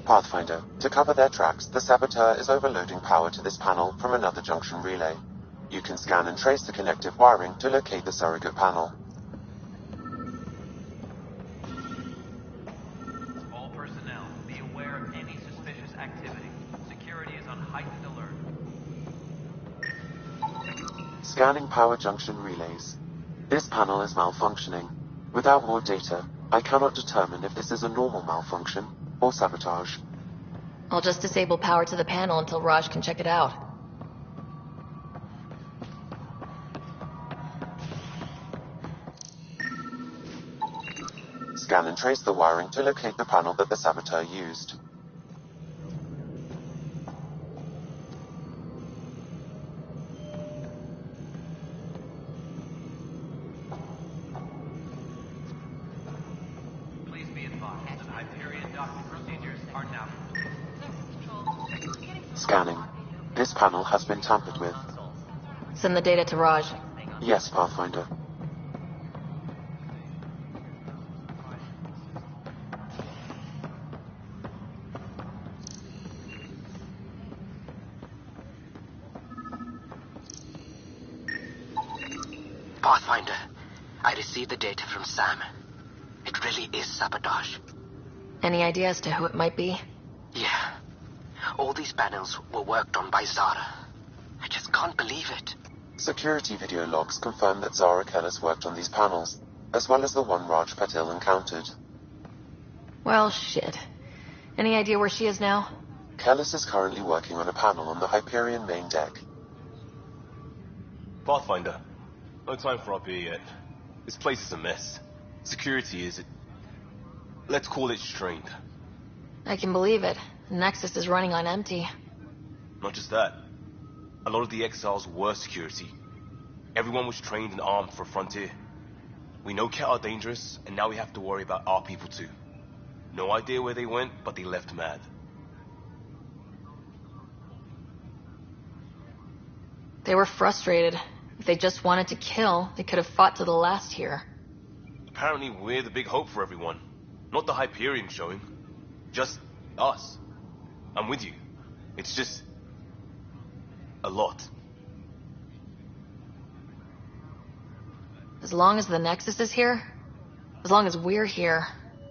Pathfinder, to cover their tracks, the saboteur is overloading power to this panel from another junction relay. You can scan and trace the connective wiring to locate the surrogate panel. All personnel, be aware of any suspicious activity. Security is on heightened alert. Scanning power junction relays. This panel is malfunctioning. Without more data, I cannot determine if this is a normal malfunction or sabotage. I'll just disable power to the panel until Raj can check it out. Scan and trace the wiring to locate the panel that the saboteur used. Please be advised that Hyperion docking procedures are now complete. Scanning. This panel has been tampered with. Send the data to Raj. Yes, Pathfinder. Pathfinder, I received the data from Sam. It really is sabotage. Any idea as to who it might be? Yeah. All these panels were worked on by Zara. I just can't believe it. Security video logs confirm that Zara Kellis worked on these panels, as well as the one Raj Patil encountered. Well, shit. Any idea where she is now? Kellis is currently working on a panel on the Hyperion main deck. Pathfinder, no time for up here yet. This place is a mess. Security is... let's call it strained. I can believe it. The Nexus is running on empty. Not just that. A lot of the exiles were security. Everyone was trained and armed for Frontier. We know Ket are dangerous, and now we have to worry about our people too. No idea where they went, but they left mad. They were frustrated. If they just wanted to kill, they could have fought to the last here. Apparently we're the big hope for everyone. Not the Hyperion showing. Just us. I'm with you. It's just... a lot. As long as the Nexus is here, as long as we're here,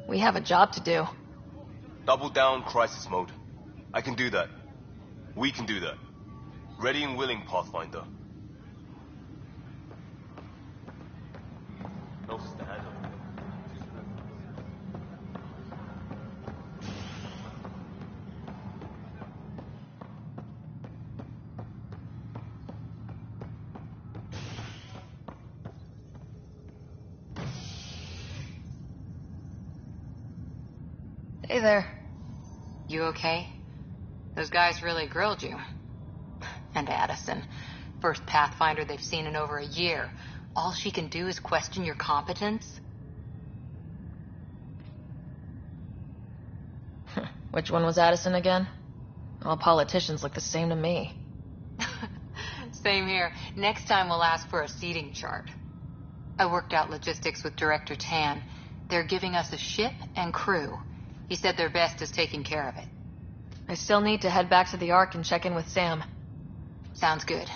we have a job to do. Double down crisis mode. I can do that. We can do that. Ready and willing, Pathfinder. No stand up. Hey there. You okay? Those guys really grilled you. And Addison. First Pathfinder they've seen in over a year. All she can do is question your competence? Which one was Addison again? All politicians look the same to me. Same here. Next time we'll ask for a seating chart. I worked out logistics with Director Tan. They're giving us a ship and crew. He said their best is taking care of it. I still need to head back to the Ark and check in with Sam. Sounds good.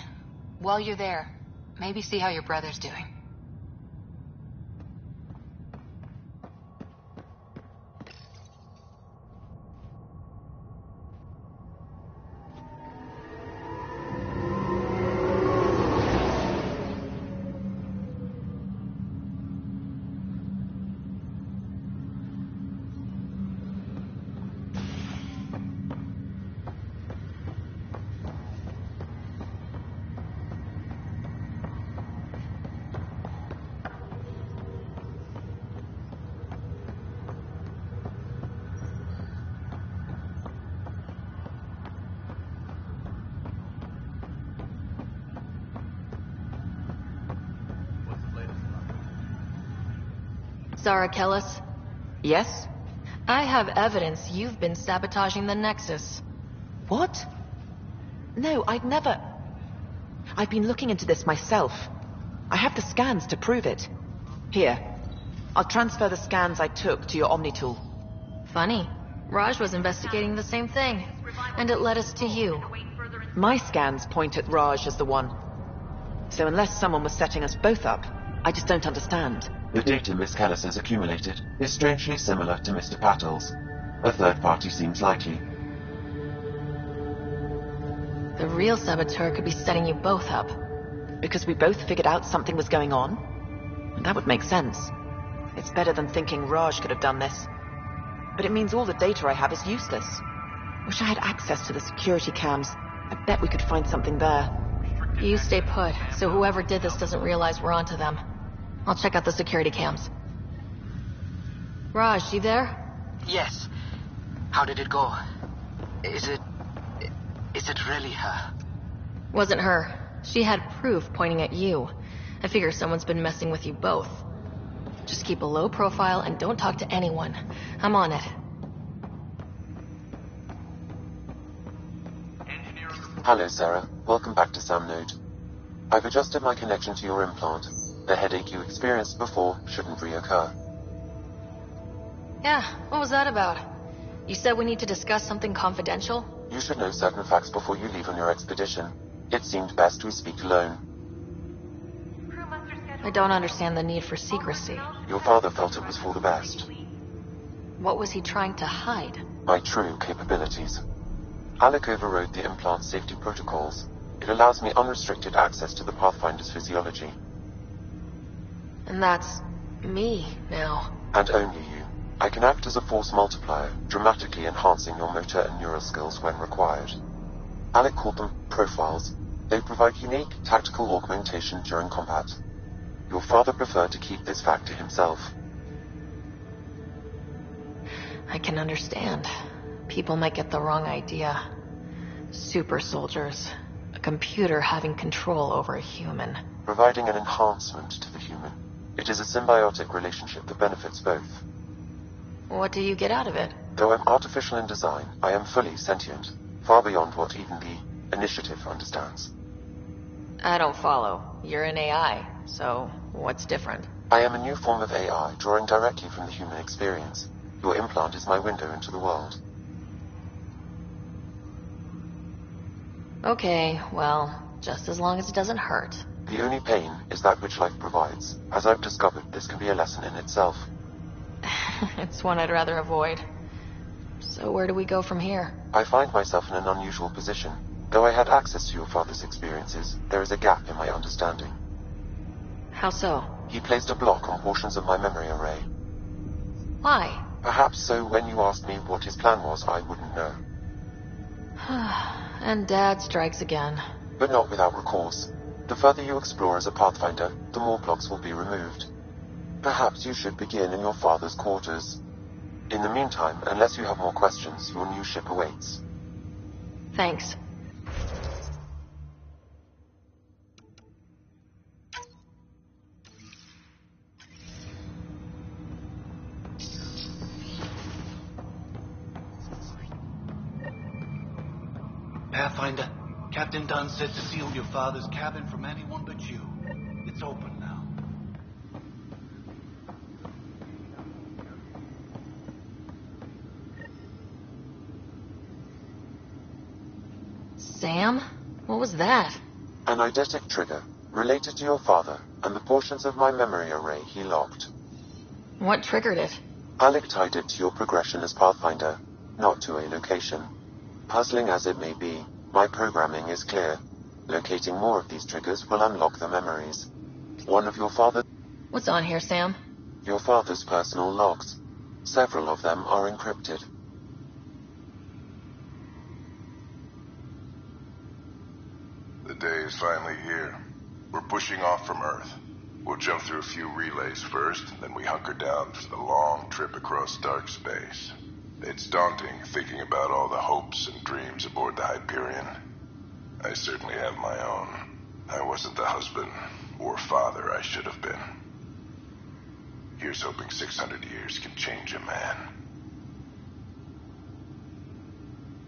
While you're there, maybe see how your brother's doing. Zara Kellis? Yes? I have evidence you've been sabotaging the Nexus. What? No, I'd never... I've been looking into this myself. I have the scans to prove it. Here. I'll transfer the scans I took to your Omni tool. Funny. Raj was investigating the same thing, and it led us to you. My scans point at Raj as the one. So unless someone was setting us both up, I just don't understand. The data Miss Kellis has accumulated is strangely similar to Mr. Patel's. A third party seems likely. The real saboteur could be setting you both up. Because we both figured out something was going on? That would make sense. It's better than thinking Raj could have done this. But it means all the data I have is useless. Wish I had access to the security cams. I bet we could find something there. You stay put, so whoever did this doesn't realize we're onto them. I'll check out the security cams. Raj, you there? Yes. How did it go? Is it really her? Wasn't her. She had proof pointing at you. I figure someone's been messing with you both. Just keep a low profile and don't talk to anyone. I'm on it. Hello, Sarah. Welcome back to Sam Node. I've adjusted my connection to your implant. The headache you experienced before shouldn't reoccur. Yeah, what was that about? You said we need to discuss something confidential? You should know certain facts before you leave on your expedition. It seemed best we speak alone. I don't understand the need for secrecy. Your father felt it was for the best. What was he trying to hide? My true capabilities. Alec overrode the implant safety protocols. It allows me unrestricted access to the Pathfinder's physiology. And that's... me, now. And only you. I can act as a force multiplier, dramatically enhancing your motor and neural skills when required. Alec called them profiles. They provide unique tactical augmentation during combat. Your father preferred to keep this fact to himself. I can understand. People might get the wrong idea. Super soldiers. A computer having control over a human. Providing an enhancement to the human. It is a symbiotic relationship that benefits both. What do you get out of it? Though I'm artificial in design, I am fully sentient, far beyond what even the Initiative understands. I don't follow. You're an AI, so what's different? I am a new form of AI, drawing directly from the human experience. Your implant is my window into the world. Okay, well, just as long as it doesn't hurt. The only pain is that which life provides. As I've discovered, this can be a lesson in itself. It's one I'd rather avoid. So where do we go from here? I find myself in an unusual position. Though I had access to your father's experiences, there is a gap in my understanding. How so? He placed a block on portions of my memory array. Why? Perhaps so when you asked me what his plan was, I wouldn't know. And Dad strikes again. But not without recourse. The further you explore as a Pathfinder, the more blocks will be removed. Perhaps you should begin in your father's quarters. In the meantime, unless you have more questions, your new ship awaits. Thanks. Pathfinder, Captain Dunn said to seal your father's cabin from anyone but you. It's open now. Sam? What was that? An eidetic trigger, related to your father, and the portions of my memory array he locked. What triggered it? Alec tied it to your progression as Pathfinder, not to a location. Puzzling as it may be, my programming is clear. Locating more of these triggers will unlock the memories. One of your father's... What's on here, Sam? Your father's personal logs. Several of them are encrypted. The day is finally here. We're pushing off from Earth. We'll jump through a few relays first, then we hunker down for the long trip across dark space. It's daunting thinking about all the hopes and dreams aboard the Hyperion. I certainly have my own. I wasn't the husband or father I should have been. Here's hoping 600 years can change a man.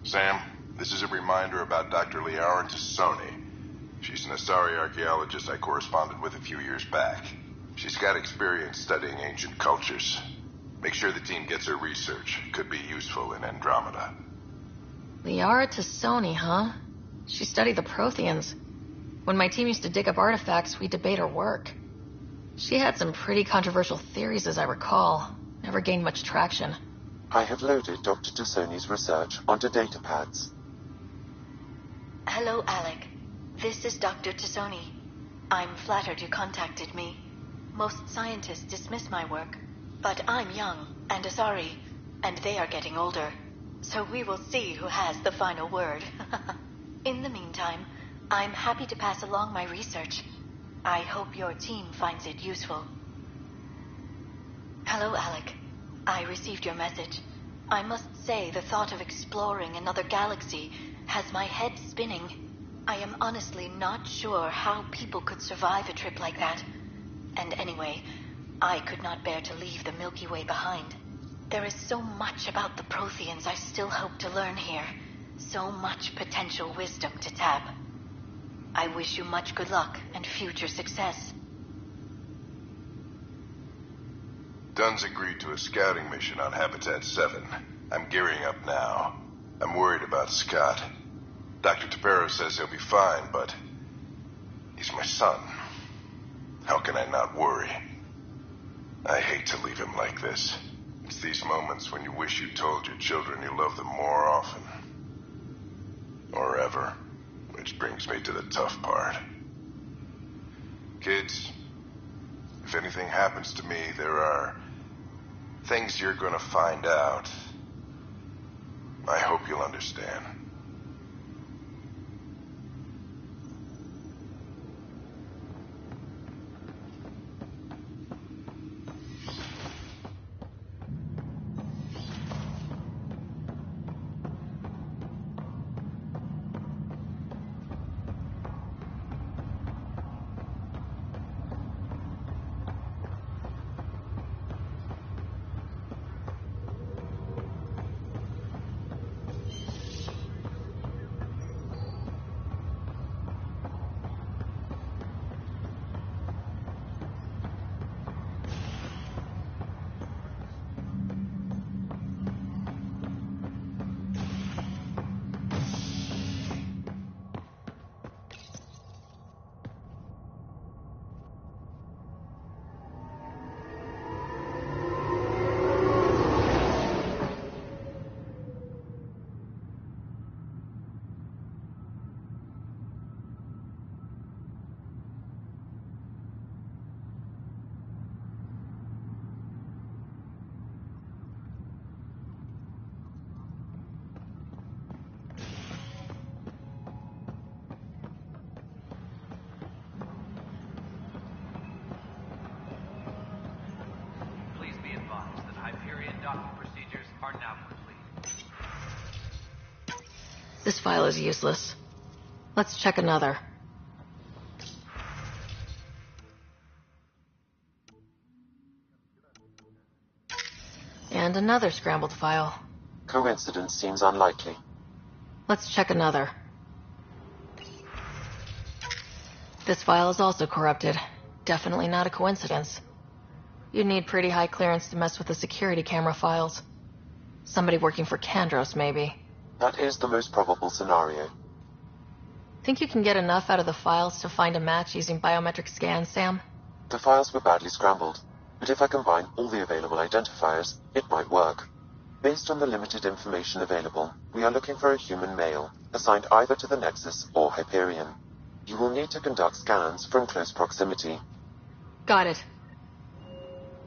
Sam, this is a reminder about Dr. Liara Tassoni. She's an Asari archaeologist I corresponded with a few years back. She's got experience studying ancient cultures. Make sure the team gets her research. Could be useful in Andromeda. Liara Tassoni, huh? She studied the Protheans. When my team used to dig up artifacts, we'd debate her work. She had some pretty controversial theories, as I recall. Never gained much traction. I have loaded Dr. Tassoni's research onto datapads. Hello, Alec. This is Dr. Tassoni. I'm flattered you contacted me. Most scientists dismiss my work, but I'm young and Asari, and they are getting older. So we will see who has the final word. In the meantime, I'm happy to pass along my research. I hope your team finds it useful. Hello, Alec. I received your message. I must say the thought of exploring another galaxy has my head spinning. I am honestly not sure how people could survive a trip like that. And anyway, I could not bear to leave the Milky Way behind. There is so much about the Protheans I still hope to learn here. So much potential wisdom to tap. I wish you much good luck and future success. Dunn's agreed to a scouting mission on Habitat 7. I'm gearing up now. I'm worried about Scott. Dr. Tapero says he'll be fine, but he's my son. How can I not worry? I hate to leave him like this. It's these moments when you wish you told your children you love them more often. Or ever. Which brings me to the tough part. Kids, if anything happens to me, there are things you're gonna find out. I hope you'll understand. This file is useless. Let's check another. And another scrambled file. Coincidence seems unlikely. Let's check another. This file is also corrupted. Definitely not a coincidence. You'd need pretty high clearance to mess with the security camera files. Somebody working for Kandros, maybe. That is the most probable scenario. Think you can get enough out of the files to find a match using biometric scans, Sam? The files were badly scrambled, but if I combine all the available identifiers, it might work. Based on the limited information available, we are looking for a human male, assigned either to the Nexus or Hyperion. You will need to conduct scans from close proximity. Got it.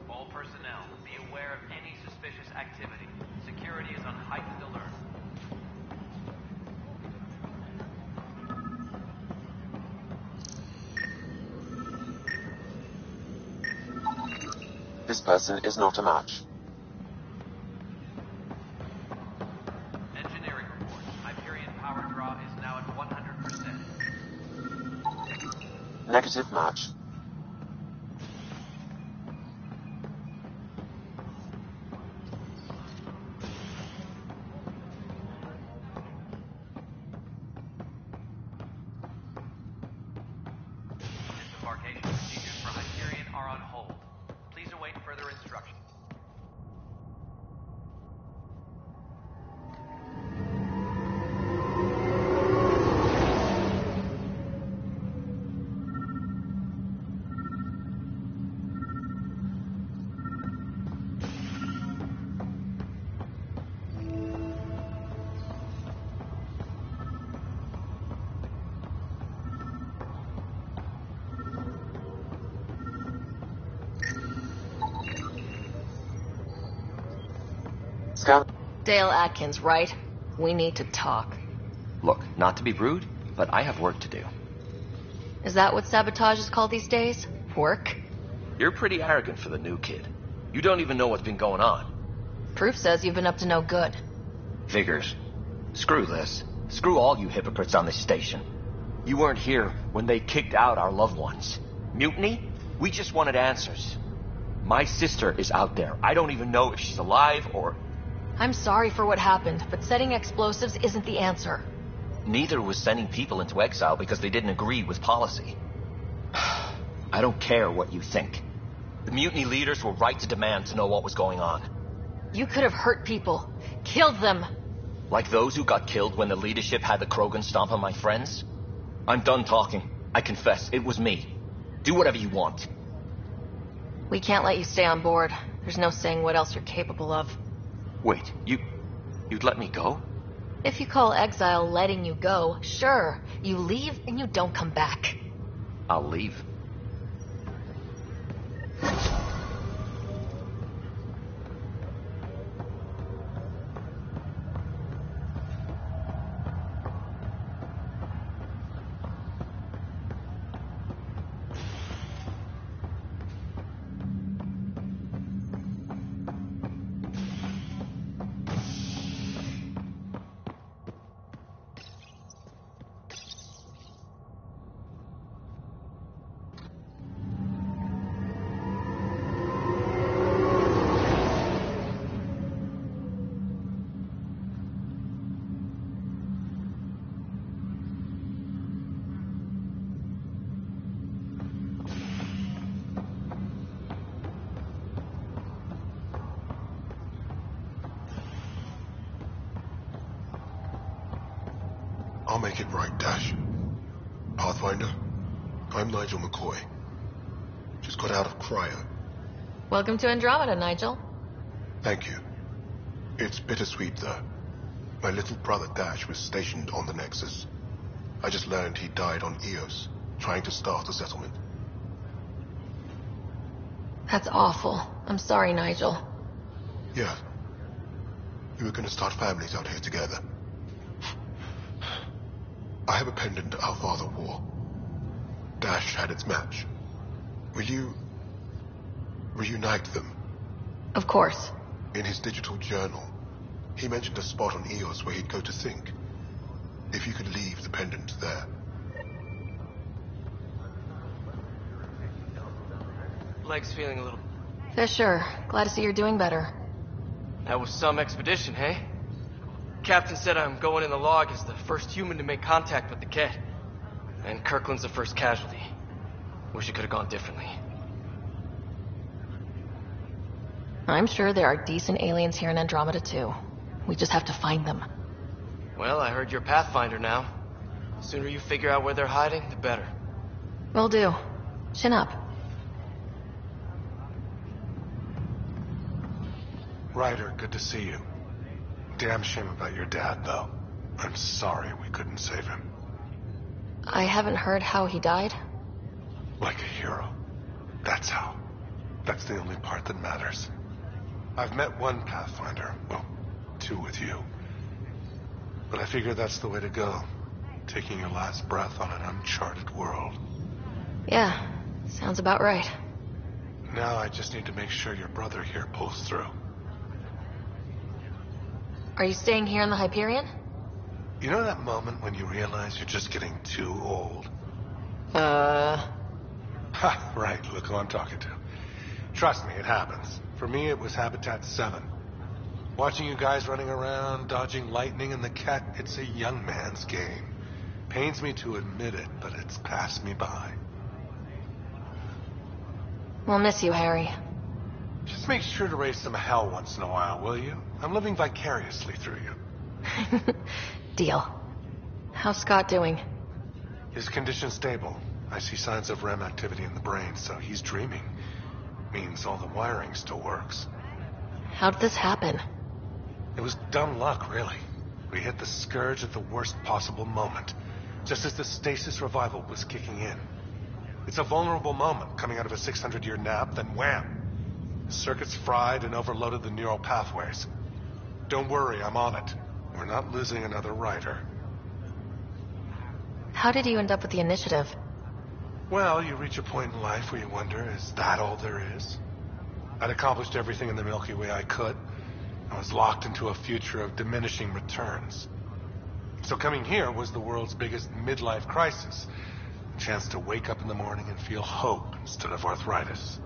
All personnel, be aware of any suspicious activity. Security is on heightened alert. This person is not a match. Engineering report. Hyperion power draw is now at 100%. Negative match. Disembarkation procedures for Hyperion are on hold. Please await further instructions. Scan. Dale Atkins, right? We need to talk. Look, not to be rude, but I have work to do. Is that what sabotage is called these days? Work? You're pretty arrogant for the new kid. You don't even know what's been going on. Proof says you've been up to no good. Figures. Screw this. Screw all you hypocrites on this station. You weren't here when they kicked out our loved ones. Mutiny? We just wanted answers. My sister is out there. I don't even know if she's alive or... I'm sorry for what happened, but setting explosives isn't the answer. Neither was sending people into exile because they didn't agree with policy. I don't care what you think. The mutiny leaders were right to demand to know what was going on. You could have hurt people. Killed them. Like those who got killed when the leadership had the Krogan stomp on my friends? I'm done talking. I confess, it was me. Do whatever you want. We can't let you stay on board. There's no saying what else you're capable of. Wait, you'd let me go? If you call exile letting you go, sure. You leave and you don't come back. I'll leave. I'll make it right, Dash. Pathfinder, I'm Nigel McCoy. Just got out of cryo. Welcome to Andromeda, Nigel. Thank you. It's bittersweet, though. My little brother Dash was stationed on the Nexus. I just learned he died on Eos, trying to start a settlement. That's awful. I'm sorry, Nigel. Yeah. We were gonna start families out here together. I have a pendant our father wore. Dash had its match. Will you reunite them? Of course. In his digital journal, he mentioned a spot on Eos where he'd go to think. If you could leave the pendant there. Leg's feeling a little... Fisher, glad to see you're doing better. That was some expedition, hey? Captain said I'm going in the log as the first human to make contact with the Ket. And Kirkland's the first casualty. Wish it could have gone differently. I'm sure there are decent aliens here in Andromeda, too. We just have to find them. Well, I heard you're Pathfinder now. Sooner you figure out where they're hiding, the better. Will do. Chin up. Ryder, good to see you. Damn shame about your dad, though. I'm sorry we couldn't save him. I haven't heard how he died. Like a hero. That's how. That's the only part that matters. I've met one Pathfinder. Well, two with you. But I figure that's the way to go. Taking your last breath on an uncharted world. Yeah, sounds about right. Now I just need to make sure your brother here pulls through. Are you staying here in the Hyperion? You know that moment when you realize you're just getting too old? Ha, right, look who I'm talking to. Trust me, it happens. For me, it was Habitat 7. Watching you guys running around, dodging lightning and the cat, it's a young man's game. Pains me to admit it, but it's passed me by. We'll miss you, Harry. Just make sure to raise some hell once in a while, will you? I'm living vicariously through you. Deal. How's Scott doing? His condition's stable. I see signs of REM activity in the brain, so he's dreaming. Means all the wiring still works. How'd this happen? It was dumb luck, really. We hit the Scourge at the worst possible moment, just as the stasis revival was kicking in. It's a vulnerable moment, coming out of a 600-year nap, then wham! The circuits fried and overloaded the neural pathways. Don't worry, I'm on it. We're not losing another Ryder. How did you end up with the initiative? Well, you reach a point in life where you wonder, is that all there is? I'd accomplished everything in the Milky Way I could. I was locked into a future of diminishing returns. So coming here was the world's biggest midlife crisis. A chance to wake up in the morning and feel hope instead of arthritis.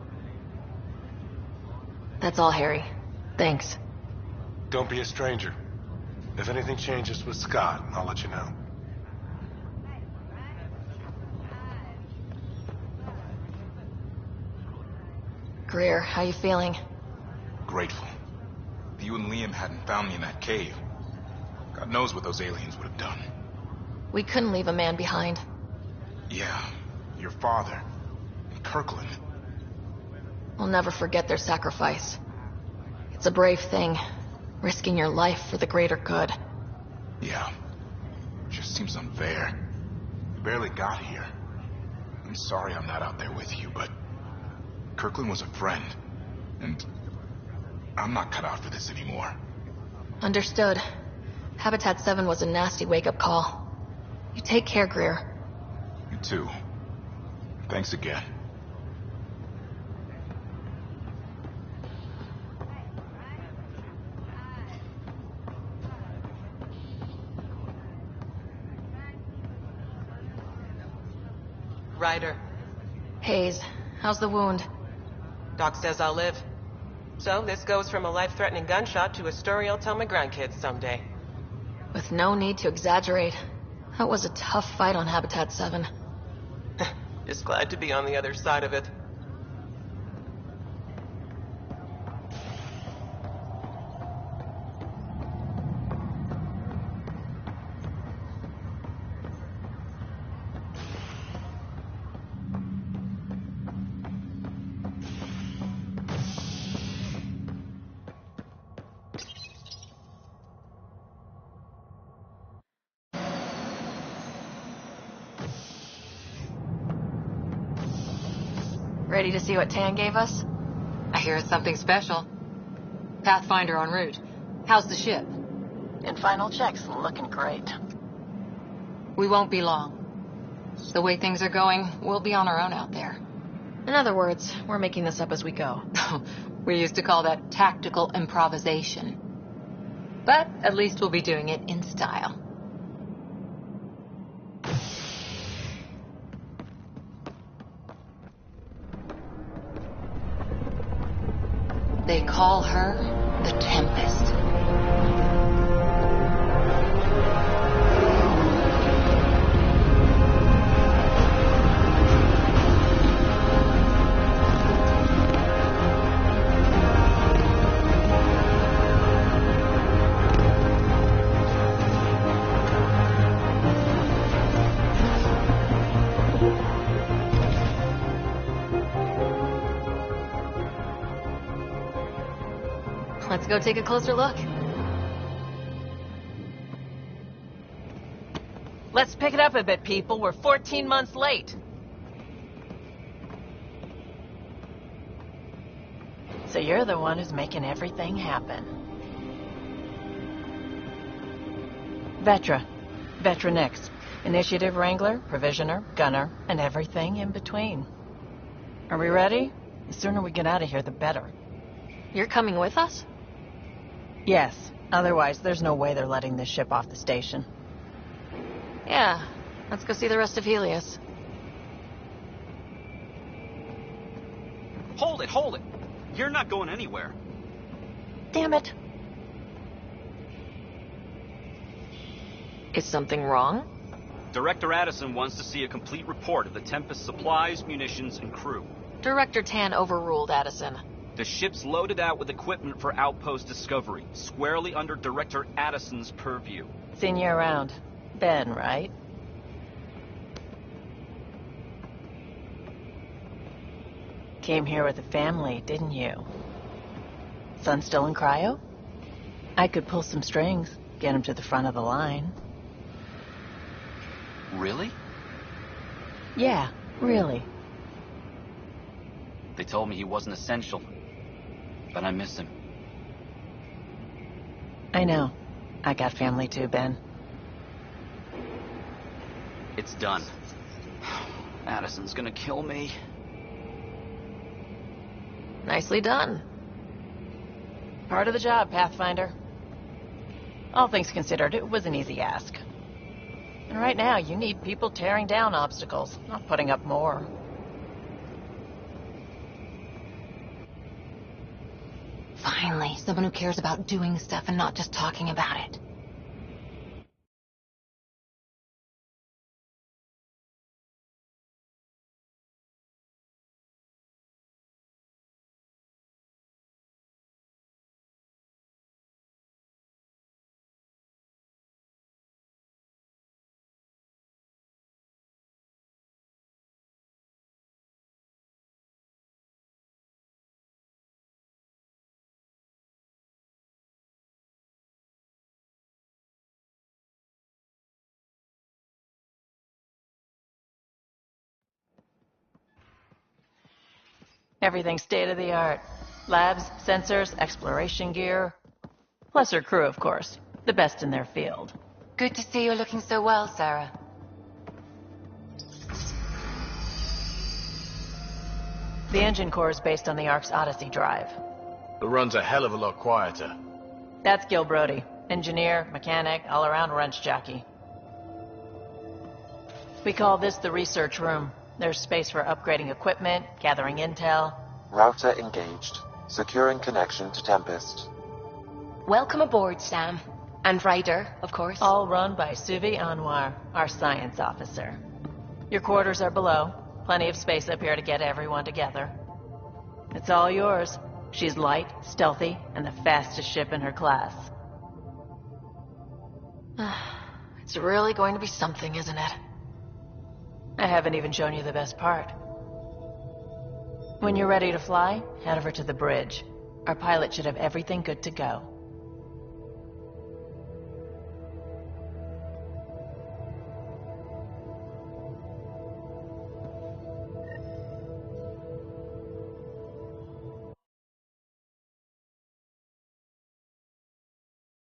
That's all, Harry. Thanks. Don't be a stranger. If anything changes with Scott, I'll let you know. Greer, how you feeling? Grateful. If you and Liam hadn't found me in that cave, God knows what those aliens would have done. We couldn't leave a man behind. Yeah, your father, and Kirkland. We'll never forget their sacrifice. It's a brave thing, risking your life for the greater good. Yeah, just seems unfair. We barely got here. I'm sorry I'm not out there with you, but Kirkland was a friend, and I'm not cut out for this anymore. Understood. Habitat 7 was a nasty wake-up call. You take care, Greer. You too. Thanks again. Ryder. Hayes, how's the wound? Doc says I'll live. So this goes from a life-threatening gunshot to a story I'll tell my grandkids someday. With no need to exaggerate, that was a tough fight on Habitat 7. Just glad to be on the other side of it. Ready to see what Tan gave us? I hear it's something special. Pathfinder en route. How's the ship? In final checks, looking great. We won't be long. The way things are going, we'll be on our own out there. In other words, we're making this up as we go. We used to call that tactical improvisation. But at least we'll be doing it in style. They call her the Tempest. Let's go take a closer look. Let's pick it up a bit, people. We're 14 months late. So you're the one who's making everything happen. Vetra. Vetronix. Initiative Wrangler, Provisioner, Gunner, and everything in between. Are we ready? The sooner we get out of here, the better. You're coming with us? Yes. Otherwise, there's no way they're letting this ship off the station. Yeah. Let's go see the rest of Helios. Hold it, hold it! You're not going anywhere. Damn it. Is something wrong? Director Addison wants to see a complete report of the Tempest's supplies, munitions, and crew. Director Tan overruled Addison. The ship's loaded out with equipment for outpost discovery, squarely under Director Addison's purview. Seen you around. Ben, right? Came here with a family, didn't you? Son still in cryo? I could pull some strings, get him to the front of the line. Really? Yeah, really. They told me he wasn't essential, but I miss him. I know. I got family too, Ben. It's done. Addison's gonna kill me. Nicely done. Part of the job, Pathfinder. All things considered, it was an easy ask. And right now, you need people tearing down obstacles, not putting up more. Finally, someone who cares about doing stuff and not just talking about it. Everything state-of-the-art. Labs, sensors, exploration gear. Plus her crew, of course. The best in their field. Good to see you're looking so well, Sarah. The engine core is based on the Ark's Odyssey drive. It runs a hell of a lot quieter. That's Gil Brody. Engineer, mechanic, all-around wrench jockey. We call this the research room. There's space for upgrading equipment, gathering intel. Router engaged. Securing connection to Tempest. Welcome aboard, Sam. And Ryder, of course. All run by Suvi Anwar, our science officer. Your quarters are below. Plenty of space up here to get everyone together. It's all yours. She's light, stealthy, and the fastest ship in her class. It's really going to be something, isn't it? I haven't even shown you the best part. When you're ready to fly, head over to the bridge. Our pilot should have everything good to go.